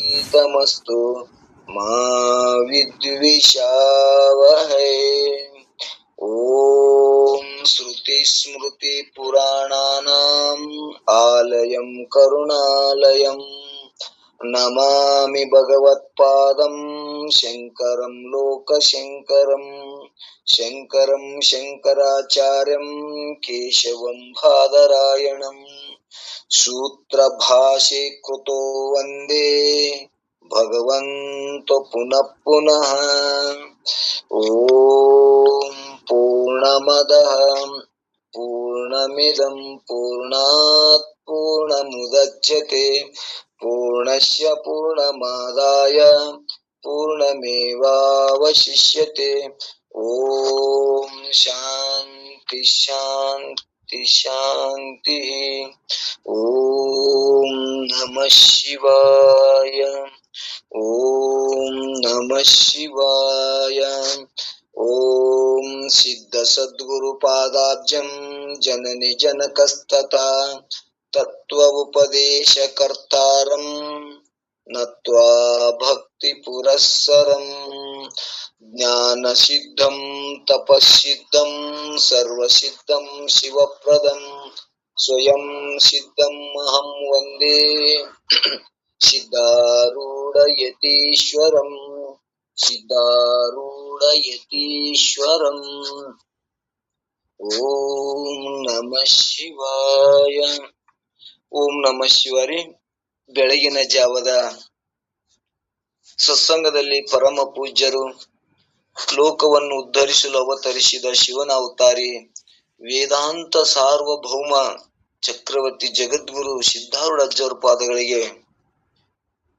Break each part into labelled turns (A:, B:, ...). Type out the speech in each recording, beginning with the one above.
A: शीतमस्तु मा विद्विषावहै। ॐ श्रुतिस्मृतिपुराणानाम् आलयं करुणालयम् नमामि भगवत्पादं शङ्करं लोकशङ्करम् शङ्करं शङ्कराचार्यं केशवं बादरायणम् सूत्रभाष्ये कृतो वन्दे भगवन्तो पुनः पुनः। ॐ पूर्णमदः पूर्णमिदं पूर्णात् पूर्णमुदच्यते पूर्णस्य पूर्णमादाय पूर्णमेवावशिष्यते। ॐ शान्ति शान्ति शान्तिः। ॐ नमः शिवाय। ॐ नमः शिवाय। ॐ सिद्धसद्गुरुपादाब्जं जननि जनकस्तथा तत्त्वोपदेशकर्तारं नत्वा भक्तिपुरःसरं ज्ञानसिद्धं तपःसिद्धं सर्वसिद्धं शिवप्रदं स्वयं सिद्धम् अहं वन्दे सिद्धारूढयतीश्वरम् सिद्धारूढयतीश्वरम्। ॐ ನಮಃ ಶಿವಾಯ. ಓಂ ನಮಃ ಶಿವಾರಿ. ಬೆಳಗಿನ ಜಾವದ ಸತ್ಸಂಗದಲ್ಲಿ ಪರಮ ಪೂಜ್ಯರು ಲೋಕವನ್ನು ಉದ್ಧರಿಸಲು ಅವತರಿಸಿದ ಶಿವನ ಅವತಾರಿ ವೇದಾಂತ ಸಾರ್ವಭೌಮ ಚಕ್ರವರ್ತಿ ಜಗದ್ಗುರು ಸಿದ್ಧಾರೂಢಜ್ಜರ ಪಾದಗಳಿಗೆ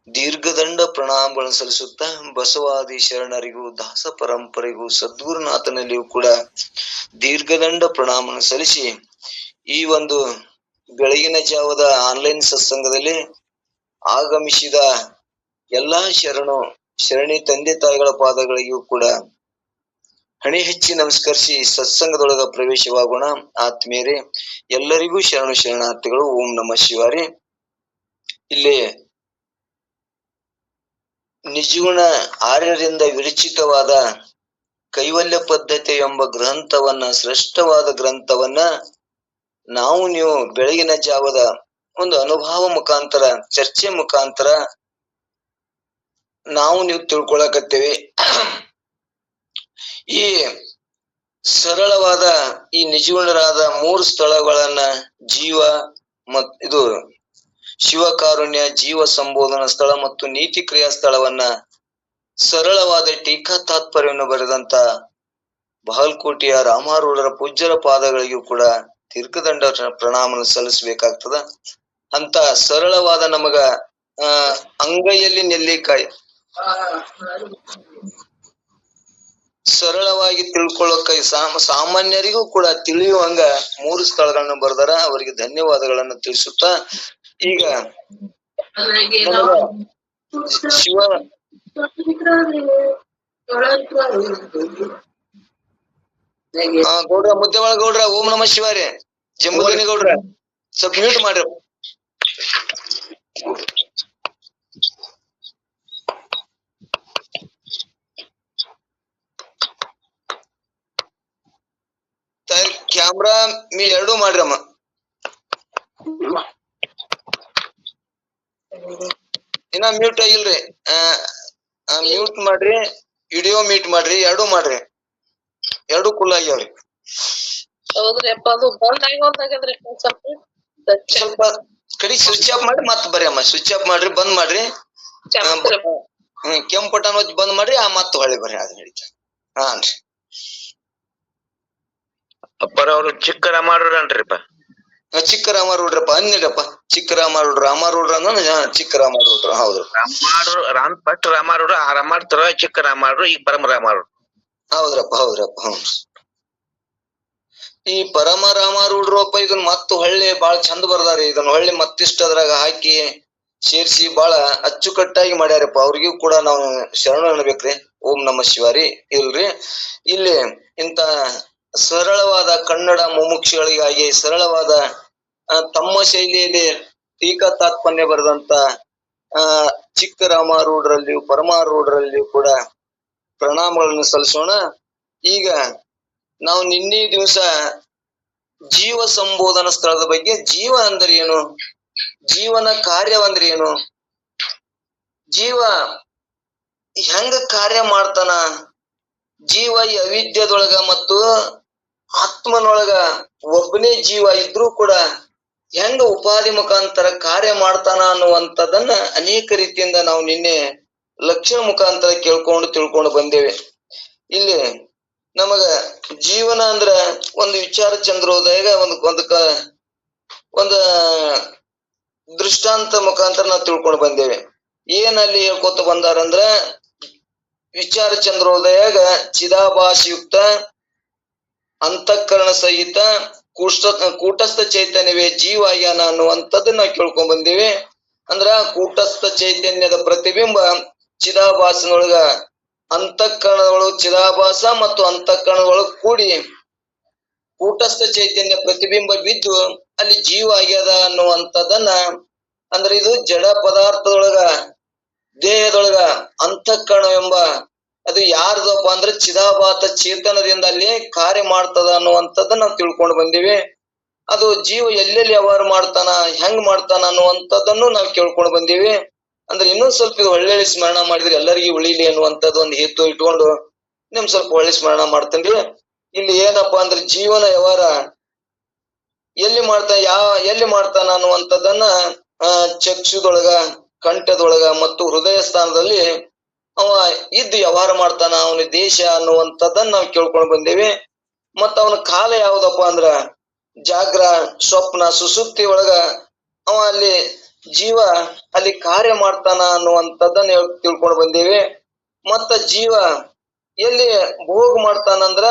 A: ದೀರ್ಘದಂಡ ಪ್ರಣಾಮಗಳನ್ನು ಸಲ್ಲಿಸುತ್ತಾ ಬಸವಾದಿ ಶರಣರಿಗೂ ದಾಸ ಪರಂಪರೆಗೂ ಸದ್ಗುರುನಾಥನಲ್ಲಿಯೂ ಕೂಡ ದೀರ್ಘದಂಡ ಪ್ರಣಾಮವನ್ನು ಸಲ್ಲಿಸಿ ಈ ಒಂದು ಬೆಳಗಿನ ಜಾವದ ಆನ್ಲೈನ್ ಸತ್ಸಂಗದಲ್ಲಿ ಆಗಮಿಸಿದ ಎಲ್ಲಾ ಶರಣಿ ತಂದೆ ತಾಯಿಗಳ ಪಾದಗಳಿಗೂ ಕೂಡ ಹಣೆ ಹೆಚ್ಚಿ ನಮಸ್ಕರಿಸಿ ಸತ್ಸಂಗದೊಳಗ ಪ್ರವೇಶವಾಗೋಣ. ಆತ್ಮೀಯರೇ, ಎಲ್ಲರಿಗೂ ಶರಣಾರ್ಥಿಗಳು. ಓಂ ನಮಃ ಶಿವಾರಿ. ಇಲ್ಲಿ ನಿಜಗುಣ ಆರ್ಯರಿಂದ ವಿರಚಿತವಾದ ಕೈವಲ್ಯ ಪದ್ಧತಿ ಎಂಬ ಗ್ರಂಥವನ್ನ, ಶ್ರೇಷ್ಠವಾದ ಗ್ರಂಥವನ್ನ ನೀವು ಬೆಳಗಿನ ಜಾವದ ಒಂದು ಅನುಭವ ಮುಖಾಂತರ, ಚರ್ಚೆ ಮುಖಾಂತರ ನೀವು ತಿಳ್ಕೊಳಕತ್ತೇವೆ. ಈ ಸರಳವಾದ ಈ ನಿಜಗುಣರಾದ 3 ಸ್ಥಳಗಳನ್ನ ಇದು ಶಿವಕಾರುಣ್ಯ, ಜೀವ ಸಂಬೋಧನಾ ಸ್ಥಳ ಮತ್ತು ನೀತಿ ಕ್ರಿಯಾ ಸ್ಥಳವನ್ನ ಸರಳವಾದ ಟೀಕಾ ತಾತ್ಪರ್ಯವನ್ನು ಬರೆದಂತ ಬಾಗಲಕೋಟೆಯ ರಾಮಾರೂಢರ ಪೂಜ್ಯರ ಪಾದಗಳಿಗೂ ಕೂಡ ದೀರ್ಘದಂಡ ಪ್ರಣಾಮವನ್ನು ಸಲ್ಲಿಸಬೇಕಾಗ್ತದ. ಅಂತ ಸರಳವಾದ ನಮಗ ಅಂಗೈಯಲ್ಲಿ ನೆಲ್ಲಿಕಾಯಿ ಸರಳವಾಗಿ ತಿಳ್ಕೊಳ್ಳೋಕ ಸಾಮಾನ್ಯರಿಗೂ ಕೂಡ ತಿಳಿಯುವಂಗ 3 ಸ್ಥಳಗಳನ್ನ ಬರೆದಾರ. ಅವರಿಗೆ ಧನ್ಯವಾದಗಳನ್ನು ತಿಳಿಸುತ್ತಾ ಈಗ ಶಿವ ಗೌಡ್ರ, ಮುದ್ದೆವಾಳ ಗೌಡ್ರ, ಓಂ ನಮಃ ಶಿವಾರಿ. ಜಂಬುಗನಿ ಗೌಡ್ರ, ಸ್ವಲ್ಪ ಮ್ಯೂಟ್ ಮಾಡ್ರಿ. Camera me 2 ಮಾಡ್ರಮ್ಮ. ಇನ್ನ ಮ್ಯೂಟ್ ಆಗಿಲ್ರಿ. ಮ್ಯೂಟ್ ಮಾಡ್ರಿ, ವಿಡಿಯೋ ಮ್ಯೂಟ್ ಮಾಡ್ರಿ, 2 ಮಾಡ್ರಿ. 2 ಕುಲ್ ಆಗ್ಯಾವ್ರಿ. ಸ್ವಲ್ಪ ಕಡಿ ಸ್ವಿಚ್ ಆಫ್ ಮಾಡಿ ಮತ್ ಬರ್ರಿ ಅಮ್ಮ. ಸ್ವಿಚ್ ಆಫ್ ಮಾಡ್ರಿ, ಬಂದ್ ಮಾಡ್ರಿ. ಕೆಂಪ್ ಬಟನ್ ಒತ್ತಿ ಬಂದ್ ಮಾಡ್ರಿ. ಮತ್ ಹೊಳ್ಳಿ ಬರ್ರಿ. ಅದ್ ನಡೀತ. ಹಾನ್ರಿ.
B: ಅಪ್ಪರ ಅವ್ರು ಚಿಕ್ಕ ರಾಮಾರೂಢನ್ರಿಪ್ಪ.
A: ಚಿಕ್ಕ ರಾಮಾರೂಢ್ರಪ್ಪ ಅನ್ನಿರಪ್ಪ. ಚಿಕ್ಕ ರಾಮಾರೂಢ್ರ ಚಿಕ್ಕ ರಾಮಾರೂಢ್ರ. ಹೌದು,
B: ಫಸ್ಟ್ ರಾಮಾರೂಢ, ರಾಮಾಡ್ತಾರ ಚಿಕ್ಕ ರಾಮಾರೂಢ, ಈಗ ಪರಮ ರಾಮಾರೂಢ.
A: ಹೌದ್ರಪ್ಪ. ಹ್ಮ್. ಈ ಪರಮ ರಾಮಾರೂಢ್ರಪ್ಪ ಇದನ್ನ ಮತ್ತ ಹೊಳ್ಳಿ ಬಾಳ ಚಂದ ಬರ್ದಾರಿ. ಇದನ್ನ ಹೊಳ್ಳಿ ಮತ್ತಿಷ್ಟ ಅದ್ರಾಗ ಹಾಕಿ ಸೇರ್ಸಿ ಬಾಳ ಅಚ್ಚುಕಟ್ಟಾಗಿ ಮಾಡ್ಯಾರಪ್ಪ. ಅವ್ರಿಗೂ ಕೂಡ ನಾವು ಶರಣ ಅನ್ಬೇಕ್ರಿ. ಓಂ ನಮಃ ಶಿವಾರಿ. ಇಲ್ರಿ, ಇಲ್ಲಿ ಇಂತ ಸರಳವಾದ ಕನ್ನಡ ಮುಮುಕ್ಷಗಳಿಗಾಗಿ ಸರಳವಾದ ತಮ್ಮ ಶೈಲಿಯಲ್ಲಿ ಟೀಕಾ ತಾತ್ಪರ್ಯ ಬರೆದಂತ ಚಿಕ್ಕ ರಾಮಾರೂಢರಲ್ಲಿಯೂ ಪರಮಾರೂಢರಲ್ಲಿಯೂ ಕೂಡ ಪ್ರಣಾಮಗಳನ್ನು ಸಲ್ಲಿಸೋಣ. ಈಗ ನಾವು ನಿನ್ನೆ ದಿವಸ ಜೀವ ಸಂಬೋಧನಾ ಸ್ಥಳದ ಬಗ್ಗೆ, ಜೀವ ಅಂದ್ರೆ ಏನು, ಜೀವನ ಕಾರ್ಯವಂದ್ರೆ ಏನು, ಜೀವ ಹೆಂಗ ಕಾರ್ಯ ಮಾಡ್ತಾನ, ಜೀವ ಈ ಅವಿದ್ಯದೊಳಗ ಮತ್ತು ಆತ್ಮನೊಳಗ ಒಬ್ಬನೇ ಜೀವ ಇದ್ರೂ ಕೂಡ ಹೆಂಗ ಉಪಾಧಿ ಮುಖಾಂತರ ಕಾರ್ಯ ಮಾಡ್ತಾನ ಅನ್ನುವಂಥದ್ದನ್ನ ಅನೇಕ ರೀತಿಯಿಂದ ನಾವು ನಿನ್ನೆ ಲಕ್ಷಣ ಮುಖಾಂತರ ಕೇಳ್ಕೊಂಡು ತಿಳ್ಕೊಂಡು ಬಂದೇವೆ. ಇಲ್ಲಿ ನಮಗ ಜೀವನ ಅಂದ್ರ ಒಂದು ವಿಚಾರ ಚಂದ್ರೋದಯಗ ಒಂದು ದೃಷ್ಟಾಂತ ಮುಖಾಂತರ ನಾವು ತಿಳ್ಕೊಂಡು ಬಂದೇವೆ. ಏನಲ್ಲಿ ಹೇಳ್ಕೊತ ಬಂದಾರಂದ್ರ, ವಿಚಾರ ಚಂದ್ರೋದಯಾಗ ಚಿದಾಭಾಸಯುಕ್ತ ಅಂತಃಕರಣ ಸಹಿತ ಕೂಟಸ್ಥ ಚೈತನ್ಯವೇ ಜೀವ ಆಗ್ಯಾನ ಅನ್ನುವಂಥದ್ದನ್ನ ನಾವು ಕೇಳ್ಕೊಂಡ್ ಬಂದೇವೆ. ಅಂದ್ರ ಕೂಟಸ್ಥ ಚೈತನ್ಯದ ಪ್ರತಿಬಿಂಬ ಚಿದಾಭಾಸನೊಳಗ ಅಂತಃಕರಣದೊಳಗ ಚಿದಾಭಾಸ ಮತ್ತು ಅಂತಃಕರಣದೊಳಗ ಕೂಡಿ ಕೂಟಸ್ಥ ಚೈತನ್ಯ ಪ್ರತಿಬಿಂಬ ಬಿದ್ದು ಅಲ್ಲಿ ಜೀವ ಆಗ್ಯದ ಅನ್ನುವಂಥದ್ದನ್ನ, ಅಂದ್ರೆ ಇದು ಜಡ ಪದಾರ್ಥದೊಳಗ ದೇಹದೊಳಗ ಅಂತಃಕರಣ ಎಂಬ ಅದು ಯಾರ್ದಪ್ಪ ಅಂದ್ರೆ ಚಿದಾಭಾತ ಚೇತನದಿಂದ ಅಲ್ಲಿ ಕಾರ್ಯ ಮಾಡ್ತದ ಅನ್ನುವಂಥದ್ದನ್ನ ನಾವು ತಿಳ್ಕೊಂಡು ಬಂದೀವಿ. ಅದು ಜೀವ ಎಲ್ಲೆಲ್ಲಿ ವ್ಯವಹಾರ ಮಾಡ್ತಾನ, ಹೆಂಗ್ ಮಾಡ್ತಾನ ಅನ್ನುವಂಥದ್ದನ್ನು ನಾವು ಕೇಳ್ಕೊಂಡು ಬಂದೀವಿ. ಅಂದ್ರೆ ಇನ್ನೊಂದ್ ಸ್ವಲ್ಪ ಇದು ಒಳ್ಳೆ ಸ್ಮರಣ ಮಾಡಿದ್ರೆ ಎಲ್ಲರಿಗೂ ಉಳಿಲಿ ಅನ್ನುವಂಥದ್ದು ಒಂದು ಹೇತು ಇಟ್ಕೊಂಡು ನಿಮ್ ಸ್ವಲ್ಪ ಒಳ್ಳೆ ಸ್ಮರಣ ಮಾಡ್ತೇನ್ರಿ. ಇಲ್ಲಿ ಏನಪ್ಪಾ ಅಂದ್ರೆ ಜೀವನ ವ್ಯವಹಾರ ಎಲ್ಲಿ ಮಾಡ್ತಾನ ಅನ್ನುವಂಥದ್ದನ್ನ ಚಕ್ಷುದೊಳಗ, ಕಂಠದೊಳಗ ಮತ್ತು ಹೃದಯ ಸ್ಥಾನದಲ್ಲಿ ಅವ ಇದ್ದು ವ್ಯವಹಾರ ಮಾಡ್ತಾನ, ಅವನ ದೇಶ ಅನ್ನುವಂಥದ್ದನ್ನ ನಾವು ಕೇಳ್ಕೊಂಡು ಬಂದೇವಿ. ಮತ್ತ ಅವನ ಕಾಲ ಯಾವ್ದಪ್ಪ ಅಂದ್ರ ಜಾಗ್ರ, ಸ್ವಪ್ನ, ಸುಸುಪ್ತಿ ಒಳಗ ಅವ ಅಲ್ಲಿ ಜೀವ ಅಲ್ಲಿ ಕಾರ್ಯ ಮಾಡ್ತಾನ ಅನ್ನುವಂಥದ್ದನ್ನ ತಿಳ್ಕೊಂಡು ಬಂದೇವಿ. ಮತ್ತ ಜೀವ ಎಲ್ಲಿ ಭೋಗ ಮಾಡ್ತಾನಂದ್ರ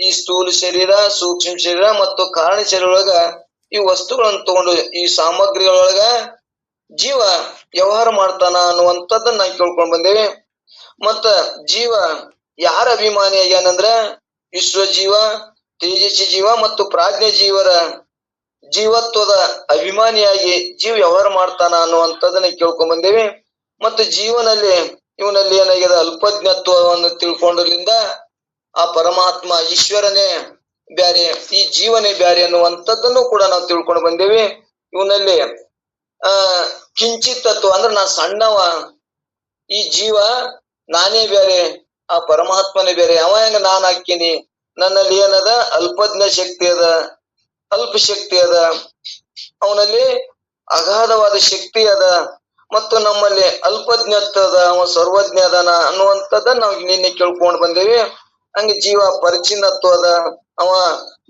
A: ಈ ಸ್ಥೂಲ ಶರೀರ, ಸೂಕ್ಷ್ಮ ಶರೀರ ಮತ್ತು ಕಾರಣ ಶರೀರ ಒಳಗ ಈ ವಸ್ತುಗಳನ್ನ ತಗೊಂಡು ಈ ಸಾಮಗ್ರಿಗಳೊಳಗ ಜೀವ ವ್ಯವಹಾರ ಮಾಡ್ತಾನ ಅನ್ನುವಂಥದ್ದನ್ನ ನಾವು ಕೇಳ್ಕೊಂಡ್ ಬಂದೇವಿ. ಮತ್ತ ಜೀವ ಯಾರ ಅಭಿಮಾನಿ ಆಗ್ಯಾನಂದ್ರ ವಿಶ್ವಜೀವ, ತೇಜಸ್ವಿ ಜೀವ ಮತ್ತು ಪ್ರಾಜ್ಞ ಜೀವರ ಜೀವತ್ವದ ಅಭಿಮಾನಿಯಾಗಿ ಜೀವ ವ್ಯವಹಾರ ಮಾಡ್ತಾನ ಅನ್ನುವಂಥದ್ದನ್ನ ಕೇಳ್ಕೊಂಡ್ ಬಂದೇವಿ. ಮತ್ತು ಇವನಲ್ಲಿ ಏನಾಗಿದೆ, ಅಲ್ಪಜ್ಞತ್ವವನ್ನು ತಿಳ್ಕೊಂಡ್ರಿಂದ ಆ ಪರಮಾತ್ಮ ಈಶ್ವರನೇ ಬ್ಯಾರೆ, ಈ ಜೀವನೇ ಬ್ಯಾರೆ ಅನ್ನುವಂಥದ್ದನ್ನು ಕೂಡ ನಾವು ತಿಳ್ಕೊಂಡು ಬಂದೇವಿ. ಇವನಲ್ಲಿ ಕಿಂಚಿತ್ ತತ್ವ ಅಂದ್ರೆ ನಾ ಸಣ್ಣವ, ಈ ಜೀವ ನಾನೇ ಬೇರೆ, ಆ ಪರಮಾತ್ಮನೇ ಬೇರೆ, ಅವ ಹೆಂಗ ನಾನ್ ಹಾಕಿನಿ, ನನ್ನಲ್ಲಿ ಏನದ ಅಲ್ಪಜ್ಞ ಶಕ್ತಿ ಅದ, ಅಲ್ಪ ಶಕ್ತಿ ಅದ, ಅವನಲ್ಲಿ ಅಗಾಧವಾದ ಶಕ್ತಿ ಅದ, ಮತ್ತು ನಮ್ಮಲ್ಲಿ ಅಲ್ಪಜ್ಞತ್ವ ಅದ, ಅವ ಸರ್ವಜ್ಞ ಅದಾನ ಅನ್ನುವಂಥದ್ದನ್ನ ನಾವು ನಿನ್ನೆ ಕೇಳ್ಕೊಂಡು ಬಂದೇವಿ. ಹಂಗೆ ಜೀವ ಪರಿಚಿನ್ನತ್ವ ಅದ, ಅವ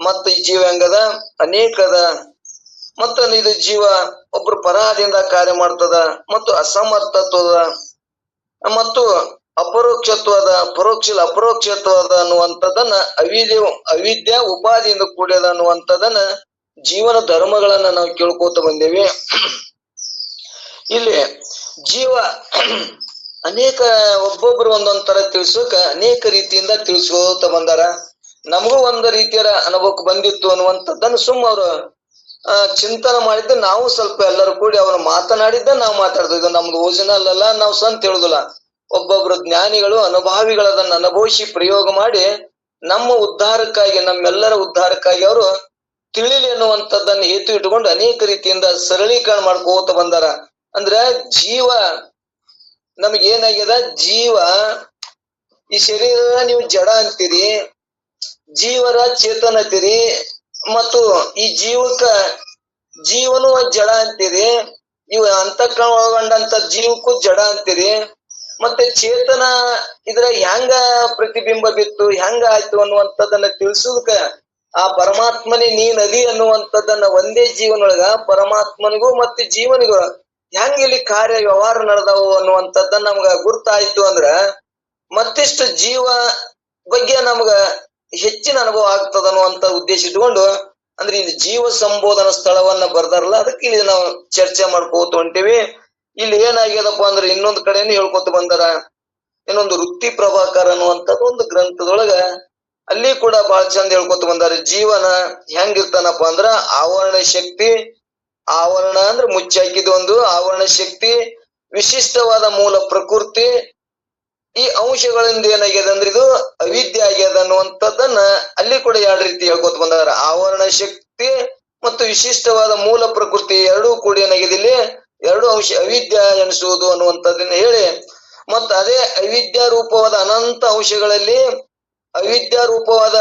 A: ಮತ್ತ ಈ ಜೀವ ಹೆಂಗದ ಅನೇಕ ಅದ, ಮತ್ತ ಇದು ಜೀವ ಒಬ್ರು ಪರಾದಿಂದ ಕಾರ್ಯ ಮಾಡ್ತದ, ಮತ್ತು ಅಸಮರ್ಥತ್ವದ ಮತ್ತು ಅಪರೋಕ್ಷತ್ವದ, ಅಪರೋಕ್ಷತ್ವದ ಅನ್ನುವಂಥದ್ದನ್ನ ಅವಿದ್ಯಾ ಉಪಾಧಿಯಿಂದ ಕೂಡ್ಯದ ಅನ್ನುವಂಥದ್ದನ್ನ ಜೀವನ ಧರ್ಮಗಳನ್ನ ನಾವು ಕೇಳ್ಕೋತ ಬಂದೇವಿ. ಇಲ್ಲಿ ಜೀವ ಅನೇಕ ಒಬ್ಬೊಬ್ರು ಒಂದೊಂದ್ ತರ ತಿಳಿಸೋಕ ಅನೇಕ ರೀತಿಯಿಂದ ತಿಳಿಸ್ಕೋತ ಬಂದಾರ. ನಮಗೂ ಒಂದು ರೀತಿಯ ಅನುಭವಕ್ಕೆ ಬಂದಿತ್ತು ಅನ್ನುವಂಥದ್ದನ್ನು ಅವ್ರು ಚಿಂತನೆ ಮಾಡಿದ್ದ, ನಾವು ಸ್ವಲ್ಪ ಎಲ್ಲರೂ ಕೂಡಿ ಅವ್ರು ಮಾತನಾಡಿದ್ದ ನಾವು ಮಾತಾಡ್ತೀವಿ. ಇದು ನಮ್ದು ಓರಿಜಿನಲ್ ಅಲ್ಲ, ನಾವು ಸ್ವಂತ ಹೇಳುದಿಲ್ಲ. ಒಬ್ಬೊಬ್ರು ಜ್ಞಾನಿಗಳು ಅನುಭಾವಿಗಳು ಅದನ್ನ ಅನುಭವಿಸಿ ಪ್ರಯೋಗ ಮಾಡಿ ನಮ್ಮ ಉದ್ಧಾರಕ್ಕಾಗಿ, ನಮ್ಮೆಲ್ಲರ ಉದ್ಧಾರಕ್ಕಾಗಿ ಅವರು ತಿಳಿಲಿ ಅನ್ನುವಂಥದ್ದನ್ನು ಹೇತು ಇಟ್ಕೊಂಡು ಅನೇಕ ರೀತಿಯಿಂದ ಸರಳೀಕರಣ ಮಾಡ್ಕೋತ ಬಂದಾರ. ಅಂದ್ರ ಜೀವ ನಮಗೇನಾಗ್ಯದ, ಜೀವ ಈ ಶರೀರ ನೀವು ಜಡ ಅಂತೀರಿ, ಜೀವರ ಚೇತನ ಅಂತೀರಿ, ಮತ್ತು ಈ ಜೀವನು ಜಡ ಅಂತೀರಿ, ಇವು ಅಂತಃಕರಣ ಒಳಗೊಂಡಂತ ಜೀವಕ್ಕೂ ಜಡ ಅಂತೀರಿ. ಮತ್ತೆ ಚೇತನ ಇದ್ರ ಹೆಂಗ ಪ್ರತಿಬಿಂಬ ಬಿತ್ತು, ಹೆಂಗ ಆಯ್ತು ಅನ್ನುವಂಥದ್ದನ್ನ ತಿಳಿಸೋದಕ್ಕ ಆ ಪರಮಾತ್ಮನೇ ನೀ ನದಿ ಅನ್ನುವಂಥದ್ದನ್ನ ಒಂದೇ ಜೀವನೊಳಗ ಪರಮಾತ್ಮನಿಗೂ ಮತ್ತೆ ಜೀವನಿಗೂ ಹೆಂಗ ಇಲ್ಲಿ ಕಾರ್ಯ ವ್ಯವಹಾರ ನಡೆದವು ಅನ್ನುವಂಥದ್ದನ್ನ ನಮ್ಗ ಗುರ್ತಾಯ್ತು ಅಂದ್ರ ಮತ್ತಿಷ್ಟು ಜೀವ ಬಗ್ಗೆ ನಮ್ಗ ಹೆಚ್ಚಿನ ಅನುಭವ ಆಗ್ತದ ಅನ್ನುವಂತ ಉದ್ದೇಶ ಇಟ್ಕೊಂಡು, ಅಂದ್ರೆ ಇಲ್ಲಿ ಜೀವ ಸಂಬೋಧನಾ ಸ್ಥಳವನ್ನ ಬರ್ದಾರಲ್ಲ, ಅದಕ್ಕೆ ಇಲ್ಲಿ ನಾವು ಚರ್ಚೆ ಮಾಡ್ಕೋತ ಹೊಂಟಿವಿ. ಇಲ್ಲಿ ಏನಾಗ್ಯದಪ್ಪ ಅಂದ್ರೆ ಇನ್ನೊಂದು ಕಡೆನೂ ಹೇಳ್ಕೊತ ಬಂದಾರ. ಇನ್ನೊಂದು ವೃತ್ತಿ ಪ್ರಭಾಕರ್ ಅನ್ನುವಂಥದ್ದು ಒಂದು ಗ್ರಂಥದೊಳಗ ಅಲ್ಲಿ ಕೂಡ ಬಹಳ ಚಂದ ಹೇಳ್ಕೊತ ಬಂದಾರೆ. ಜೀವನ ಹೆಂಗಿರ್ತಾನಪ್ಪ ಅಂದ್ರ ಆವರಣ ಶಕ್ತಿ, ಆವರಣ ಅಂದ್ರೆ ಮುಚ್ಚಾಕಿದ ಒಂದು ಆವರಣ ಶಕ್ತಿ, ವಿಶಿಷ್ಟವಾದ ಮೂಲ ಪ್ರಕೃತಿ, ಈ ಅಂಶಗಳಿಂದ ಏನಾಗ್ಯದ ಅಂದ್ರೆ ಇದು ಅವಿದ್ಯೆ ಆಗ್ಯದ ಅನ್ನುವಂಥದ್ದನ್ನ ಅಲ್ಲಿ ಕೂಡ ಎರಡು ರೀತಿ ಹೇಳ್ಕೊತ ಬಂದಾರ. ಆವರಣ ಶಕ್ತಿ ಮತ್ತು ವಿಶಿಷ್ಟವಾದ ಮೂಲ ಪ್ರಕೃತಿ ಎರಡೂ ಕೂಡಿ ಏನಾಗಿದೆ ಇಲ್ಲಿ ಎರಡು ಅಂಶ ಅವಿದ್ಯಾ ಎನಿಸುವುದು ಅನ್ನುವಂಥದ್ದನ್ನ ಹೇಳಿ, ಮತ್ತ ಅದೇ ಅವಿದ್ಯಾ ರೂಪವಾದ ಅನಂತ ಅಂಶಗಳಲ್ಲಿ ಅವಿದ್ಯಾ ರೂಪವಾದ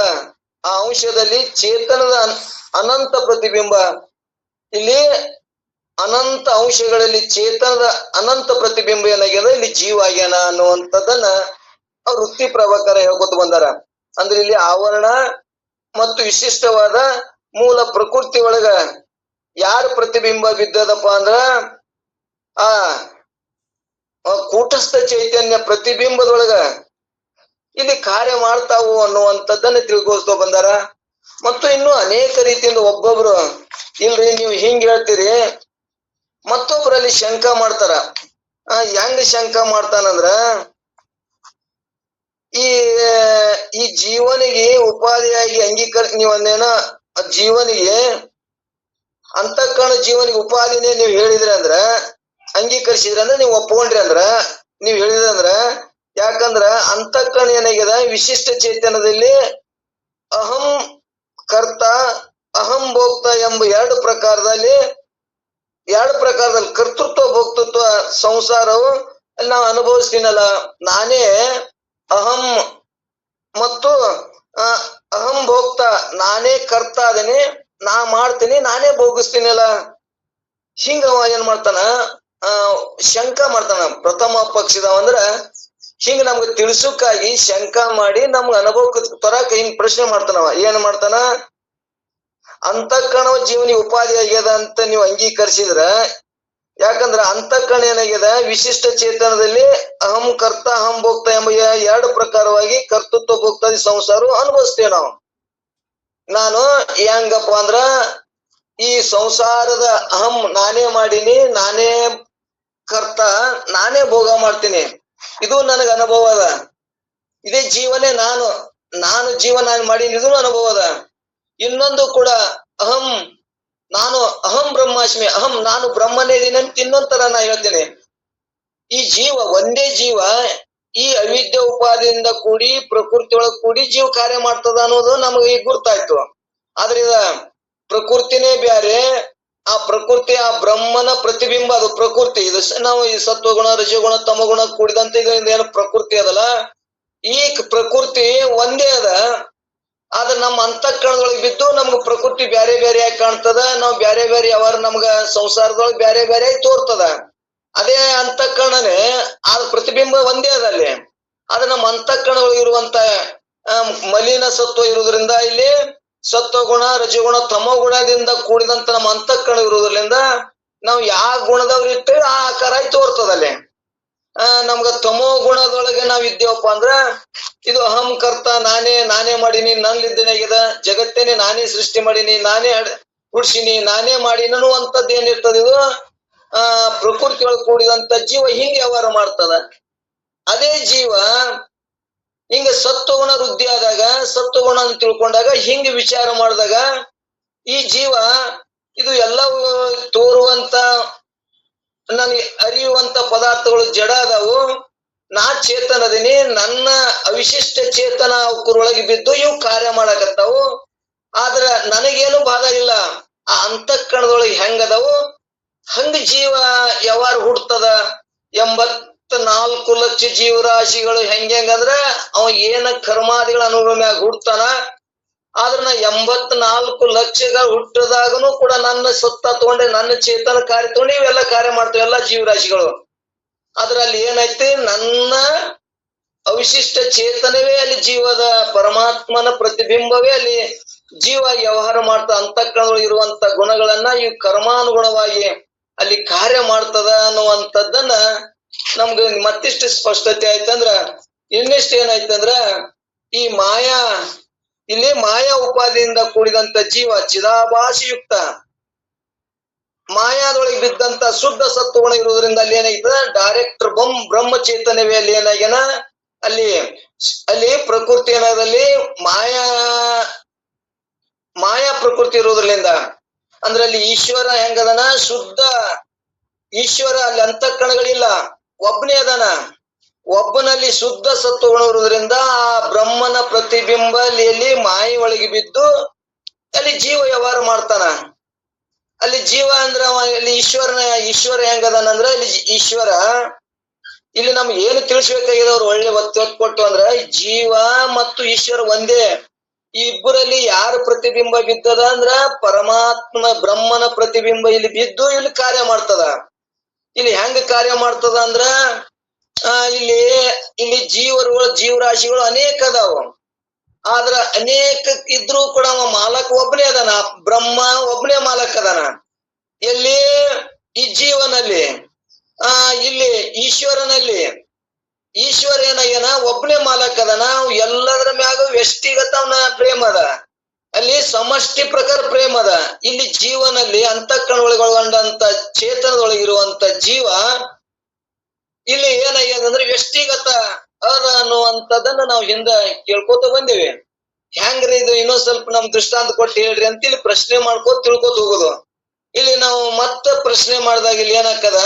A: ಆ ಅಂಶದಲ್ಲಿ ಚೇತನದ ಅನಂತ ಪ್ರತಿಬಿಂಬ, ಇಲ್ಲಿ ಅನಂತ ಅಂಶಗಳಲ್ಲಿ ಚೇತನದ ಅನಂತ ಪ್ರತಿಬಿಂಬ ಏನಾಗ್ಯದ ಇಲ್ಲಿ ಜೀವ ಆಗ್ಯಾನ ಅನ್ನುವಂಥದ್ದನ್ನ ಅವ್ರು ವೃತ್ತಿ ಪ್ರಭಾಕರ ಹೇಳ್ಕೊತ ಬಂದಾರ. ಅಂದ್ರೆ ಇಲ್ಲಿ ಆವರಣ ಮತ್ತು ವಿಶಿಷ್ಟವಾದ ಮೂಲ ಪ್ರಕೃತಿ ಒಳಗ ಯಾರ ಪ್ರತಿಬಿಂಬ ಬಿದ್ದದಪ್ಪ ಅಂದ್ರ ಆ ಕೂಟಸ್ಥ ಚೈತನ್ಯ ಪ್ರತಿಬಿಂಬದೊಳಗ ಇಲ್ಲಿ ಕಾರ್ಯ ಮಾಡ್ತಾವು ಅನ್ನುವಂಥದ್ದನ್ನ ತಿಳ್ಕೊಳ್ತಾ ಬಂದಾರ. ಮತ್ತು ಇನ್ನು ಅನೇಕ ರೀತಿಯಿಂದ ಒಬ್ಬೊಬ್ರು ಇಲ್ರಿ ನೀವು ಹಿಂಗ್ ಹೇಳ್ತೀರಿ, ಮತ್ತೊಬ್ರಲ್ಲಿ ಶಂಕ ಮಾಡ್ತಾರ. ಹೆಂಗ್ ಶಂಕ ಮಾಡ್ತಾನಂದ್ರ ಈ ಜೀವನಿಗೆ ಉಪಾಧಿಯಾಗಿ ನೀವು ಅಂದೇನ ಜೀವನಿಗೆ ಅಂತಃಕರಣ ಜೀವನಿಗೆ ಉಪಾಧಿನೇ ನೀವು ಹೇಳಿದ್ರಿ ಅಂದ್ರ ಅಂಗೀಕರಿಸಿದ್ರಿ ಅಂದ್ರೆ ನೀವು ಒಪ್ಕೊಂಡ್ರಿ ಅಂದ್ರ ನೀವ್ ಹೇಳಿದ್ರಿ ಅಂದ್ರ, ಯಾಕಂದ್ರ ಅಂತಃಕರಣ ಏನಾಗ್ಯದ ವಿಶಿಷ್ಟ ಚೇತನದಲ್ಲಿ ಅಹಂ ಕರ್ತ ಅಹಂ ಭೋಕ್ತ ಎಂಬ ಎರಡು ಪ್ರಕಾರದಲ್ಲಿ ಕರ್ತೃತ್ವ ಭೋಕ್ತೃತ್ವ ಸಂಸಾರವು ಅಲ್ಲಿ ನಾವು ಅನುಭವಿಸ್ತೀನಲ್ಲ, ನಾನೇ ಅಹಂ ಮತ್ತು ಅಹಂ ಭೋಕ್ತ, ನಾನೇ ಕರ್ತ ಅದೀನಿ, ನಾ ಮಾಡ್ತೀನಿ, ನಾನೇ ಭೋಗಿಸ್ತೀನಲ್ಲ, ಹಿಂಗ ಏನ್ ಮಾಡ್ತಾನ ಶಂಕ ಮಾಡ್ತಾನ. ಪ್ರಥಮ ಪಕ್ಷದವ ಅಂದ್ರ ಹಿಂಗ ನಮ್ಗೆ ತಿಳ್ಸಕ್ಕಾಗಿ ಶಂಕ ಮಾಡಿ ನಮ್ಗ ಅನುಭವಕ್ಕೆ ತರಕ ಹಿಂಗ್ ಪ್ರಶ್ನೆ ಮಾಡ್ತಾನವ. ಏನ್ ಮಾಡ್ತಾನ, ಅಂತಃಕರಣ ಜೀವನಿ ಉಪಾಧಿ ಆಗ್ಯದ ಅಂತ ನೀವು ಅಂಗೀಕರಿಸಿದ್ರ, ಯಾಕಂದ್ರ ಅಂತಃಕರಣ ಏನಾಗ್ಯದ ವಿಶಿಷ್ಟ ಚೇತನದಲ್ಲಿ ಅಹಂ ಕರ್ತ ಅಹಂ ಭೋಕ್ತ ಎಂಬ ಎರಡು ಪ್ರಕಾರವಾಗಿ ಕರ್ತೃತ್ವ ಭೋಕ್ತಾದಿ ಸಂಸಾರ ಅನುಭವಿಸ್ತೇವೆ ನಾವು. ನಾನು ಹೆಂಗಪ್ಪ ಅಂದ್ರ ಈ ಸಂಸಾರದ ಅಹಂ ನಾನೇ ಮಾಡೀನಿ, ನಾನೇ ಕರ್ತ, ನಾನೇ ಭೋಗ ಮಾಡ್ತೀನಿ, ಇದು ನನಗ ಅನುಭವ ಅದ. ಇದೇ ಜೀವನೇ ನಾನು ಜೀವ ನಾನು ಮಾಡೀನಿ, ಇದು ಅನುಭವ ಅದ. ಇನ್ನೊಂದು ಕೂಡ ಅಹಂ ಬ್ರಹ್ಮಾಸ್ಮಿ, ನಾನು ಬ್ರಹ್ಮನೇ ಇದೀನಿ ಅಂತ ಇನ್ನೊಂದರ ನಾ ಹೇಳ್ತೇನೆ. ಈ ಜೀವ ಒಂದೇ ಜೀವ ಈ ಅವಿದ್ಯೆ ಉಪಾದಿಯಿಂದ ಕೂಡಿ ಪ್ರಕೃತಿ ಒಳಗ್ ಕೂಡಿ ಜೀವ ಕಾರ್ಯ ಮಾಡ್ತದ ಅನ್ನೋದು ನಮಗೆ ಈಗ ಗುರ್ತಾಯ್ತು. ಆದ್ರೆ ಇದ ಪ್ರಕೃತಿನೇ ಬ್ಯಾರೆ, ಆ ಪ್ರಕೃತಿ ಆ ಬ್ರಹ್ಮನ ಪ್ರತಿಬಿಂಬ ಅದು ಪ್ರಕೃತಿ. ಇದು ನಾವು ಈ ಸತ್ವಗುಣ ರಜಗುಣ ತಮಗುಣ ಕೂಡಿದಂತ ಇದರಿಂದ ಏನು ಪ್ರಕೃತಿ ಅದಲ್ಲ, ಈ ಪ್ರಕೃತಿ ಒಂದೇ ಅದ. ಆದ್ರೆ ನಮ್ಮ ಅಂತಃಕರಣದೊಳಗೆ ಬಿದ್ದು ನಮ್ಗ ಪ್ರಕೃತಿ ಬ್ಯಾರೆ ಬ್ಯಾರೆಯಾಗಿ ಕಾಣ್ತದ, ನಾವು ಬ್ಯಾರೆ ಬ್ಯಾರೆ ಯಾವಾರ ನಮ್ಗ ಸಂಸಾರದೊಳಗೆ ಬ್ಯಾರೆ ಬ್ಯಾರೆಯಾಗಿ ತೋರ್ತದ. ಅದೇ ಅಂತಃಕರಣನೇ ಆ ಪ್ರತಿಬಿಂಬ ಒಂದೇ ಅದ ಅಲ್ಲಿ. ಆದ್ರೆ ನಮ್ಮ ಅಂತಃಕರಣದೊಳಗೆ ಇರುವಂತ ಮಲಿನ ಸತ್ವ ಇರುವುದರಿಂದ ಇಲ್ಲಿ ಸತ್ವಗುಣ ರಜಗುಣ ತಮೋಗುಣದಿಂದ ಕೂಡಿದಂತ ನಮ್ಮ ಅಂತಃಕರಣ ಇರುವುದರಿಂದ ನಾವು ಯಾವ ಗುಣದವ್ರು ಇರ್ತೇವೆ ಆ ಆಕಾರ ಆಗಿ ತೋರ್ತದಲ್ಲಿ. ನಮ್ಗ ತಮೋ ಗುಣದೊಳಗೆ ನಾವ್ ಇದ್ದೇವಪ್ಪ ಅಂದ್ರ ಇದು ಅಹಂ ಕರ್ತ, ನಾನೇ ಮಾಡೀನಿ, ನನ್ನಿದ್ದೇನಾಗ್ಯದ, ಜಗತ್ತೇನೆ ನಾನೇ ಸೃಷ್ಟಿ ಮಾಡೀನಿ, ನಾನೇ ಹುಡ್ಸಿನಿ, ನಾನೇ ಮಾಡೀನಿ ಅನ್ನುವಂಥದ್ದು ಏನಿರ್ತದ ಇದು ಪ್ರಕೃತಿ ಒಳಗೆ ಕೂಡಿದಂತ ಜೀವ ಹಿಂಗೆ ವ್ಯವಹಾರ ಮಾಡ್ತದ. ಅದೇ ಜೀವ ಹಿಂಗ ಸತ್ವಗುಣ ವೃದ್ಧಿ ಆದಾಗ, ಸತ್ವಗುಣ ಅಂತ ತಿಳ್ಕೊಂಡಾಗ, ಹಿಂಗ ವಿಚಾರ ಮಾಡಿದಾಗ ಈ ಜೀವ ಇದು ಎಲ್ಲ ತೋರುವಂತ ನನಗೆ ಅರಿಯುವಂತ ಪದಾರ್ಥಗಳು ಜಡ ಅದಾವು, ನಾ ಚೇತನ ಅದೀನಿ, ನನ್ನ ಅವಿಶಿಷ್ಟ ಚೇತನ ಅವಕರೊಳಗೆ ಬಿದ್ದು ಇವು ಕಾರ್ಯ ಮಾಡಕತ್ತಾವು. ಆದ್ರ ನನಗೇನು ಬಾಧ ಇಲ್ಲ. ಆ ಅಂತಃಕರಣದೊಳಗೆ ಹೆಂಗದಾವು ಹಂಗ ಜೀವ ಯಾವಾರು ಹುಡ್ತದ. 84 ಲಕ್ಷ ಜೀವರಾಶಿಗಳು ಹೆಂಗಂದ್ರ ಅವ ಏನ ಕರ್ಮಾದಿಗಳ ಅನುಭವ ಹುಡ್ತಾನ. ಆದ್ರ ನಾ 84 ಲಕ್ಷಗಳು ಹುಟ್ಟದಾಗನು ಕೂಡ ನನ್ನ ಸತ್ತ ತಗೊಂಡೆ, ನನ್ನ ಚೇತನ ಕಾರ್ಯ ತಗೊಂಡು ಇವೆಲ್ಲ ಕಾರ್ಯ ಮಾಡ್ತೇವೆ ಎಲ್ಲಾ ಜೀವರಾಶಿಗಳು. ಅದ್ರಲ್ಲಿ ಏನೈತಿ, ನನ್ನ ಅವಿಶಿಷ್ಟ ಚೇತನವೇ ಅಲ್ಲಿ ಜೀವದ ಪರಮಾತ್ಮನ ಪ್ರತಿಬಿಂಬವೇ ಅಲ್ಲಿ ಜೀವ ವ್ಯವಹಾರ ಮಾಡ್ತಾ ಅಂತಃಕರಣದೊಳಗೆ ಇರುವಂತ ಗುಣಗಳನ್ನ ಈ ಕರ್ಮಾನುಗುಣವಾಗಿ ಅಲ್ಲಿ ಕಾರ್ಯ ಮಾಡ್ತದ ಅನ್ನುವಂಥದ್ದನ್ನ ನಮ್ಗೆ ಮತ್ತಿಷ್ಟು ಸ್ಪಷ್ಟತೆ ಆಯ್ತಂದ್ರ, ಇನ್ನಿಷ್ಟು ಏನಾಯ್ತಂದ್ರ ಈ ಇಲ್ಲಿ ಮಾಯಾ ಉಪಾದಿಯಿಂದ ಕೂಡಿದಂತ ಜೀವ ಚಿದಾಭಾಸಯುಕ್ತ ಮಾಯಾದೊಳಗೆ ಬಿದ್ದಂತ ಶುದ್ಧ ಸತ್ವಗುಣ ಇರುವುದರಿಂದ ಅಲ್ಲಿ ಏನಾಯ್ತದ ಡೈರೆಕ್ಟ್ ಬ್ರಹ್ಮ ಚೇತನವೇ ಅಲ್ಲಿ ಏನಾಗ್ಯಾನ, ಅಲ್ಲಿ ಪ್ರಕೃತಿ ಏನಾದಲ್ಲಿ ಮಾಯಾ ಪ್ರಕೃತಿ ಇರುವುದರಿಂದ ಅಂದ್ರೆ ಅಲ್ಲಿ ಈಶ್ವರ ಹೆಂಗದನ ಶುದ್ಧ ಈಶ್ವರ ಅಲ್ಲಿ ಅಂತಃಕರಣಗಳಿಲ್ಲ, ಒಬ್ಬನೇ ಅದಾನ. ಒಬ್ಬನಲ್ಲಿ ಶುದ್ಧ ಸತ್ವಗುಣ ಇರುವುದರಿಂದ ಆ ಬ್ರಹ್ಮನ ಪ್ರತಿಬಿಂಬ ಅಲ್ಲಿ ಮಾಯಿ ಒಳಗೆ ಬಿದ್ದು ಅಲ್ಲಿ ಜೀವ ವ್ಯವಹಾರ ಮಾಡ್ತಾನ. ಅಲ್ಲಿ ಜೀವ ಅಂದ್ರ ಇಲ್ಲಿ ಈಶ್ವರ ಹೆಂಗದಾನಂದ್ರ ಇಲ್ಲಿ ಈಶ್ವರ ಇಲ್ಲಿ ನಮ್ಗೆ ಏನು ತಿಳಿಸ್ಬೇಕಾಗಿದೆ ಅವ್ರು ಒಳ್ಳೆ ಒತ್ತು ಕೊಟ್ಟು ಅಂದ್ರ ಜೀವ ಮತ್ತು ಈಶ್ವರ ಒಂದೇ. ಈ ಇಬ್ಬರಲ್ಲಿ ಯಾರು ಪ್ರತಿಬಿಂಬ ಬಿದ್ದದ ಅಂದ್ರ ಪರಮಾತ್ಮ ಬ್ರಹ್ಮನ ಪ್ರತಿಬಿಂಬ ಇಲ್ಲಿ ಬಿದ್ದು ಇಲ್ಲಿ ಕಾರ್ಯ ಮಾಡ್ತದ. ಇಲ್ಲಿ ಹೆಂಗ ಕಾರ್ಯ ಮಾಡ್ತದ ಅಂದ್ರ ಇಲ್ಲಿ ಜೀವರಾಶಿಗಳು ಅನೇಕ ಅದಾವ. ಆದ್ರ ಅನೇಕ ಇದ್ರೂ ಕೂಡ ಅವ ಮಾಲಕ ಒಬ್ಬನೇ ಅದಾನ, ಬ್ರಹ್ಮ ಒಬ್ಬನೇ ಮಾಲಕ ಅದಾನ. ಎಲ್ಲಿ ಈ ಜೀವನಲ್ಲಿ ಇಲ್ಲಿ ಈಶ್ವರ ಏನ ಒಬ್ಬನೇ ಮಾಲಕ ಅದಾನ. ಎಲ್ಲದರ ಮ್ಯಾಗ ವ್ಯಕ್ತಿಗತ ಅವನ ಪ್ರೇಮ ಅದ, ಅಲ್ಲಿ ಸಮಷ್ಟಿ ಪ್ರಕಾರ ಪ್ರೇಮ ಅದ. ಇಲ್ಲಿ ಜೀವನಲ್ಲಿ ಅಂತಃಕರಣ ಒಳಗೊಂಡಂತ ಚೇತನದೊಳಗಿರುವಂತ ಜೀವ ಇಲ್ಲಿ ಏನಾಗ್ಯದಂದ್ರೆ ವ್ಯಕ್ತಿಗತ ಅದ ಅನ್ನುವಂಥದ್ದನ್ನ ನಾವು ಹಿಂದ ಕೇಳ್ಕೊತ ಬಂದೇವಿ. ಹೆಂಗ್ರಿ ಇದು ಇನ್ನೊಂದ್ ಸ್ವಲ್ಪ ನಮ್ ದೃಷ್ಟಾಂತ ಕೊಟ್ಟು ಹೇಳ್ರಿ ಅಂತ ಇಲ್ಲಿ ಪ್ರಶ್ನೆ ಮಾಡ್ಕೋತ ತಿಳ್ಕೊತ ಹೋಗುದು. ಇಲ್ಲಿ ನಾವು ಮತ್ತೆ ಪ್ರಶ್ನೆ ಮಾಡಿದಾಗ ಇಲ್ಲಿ ಏನಾಗ್ತದ,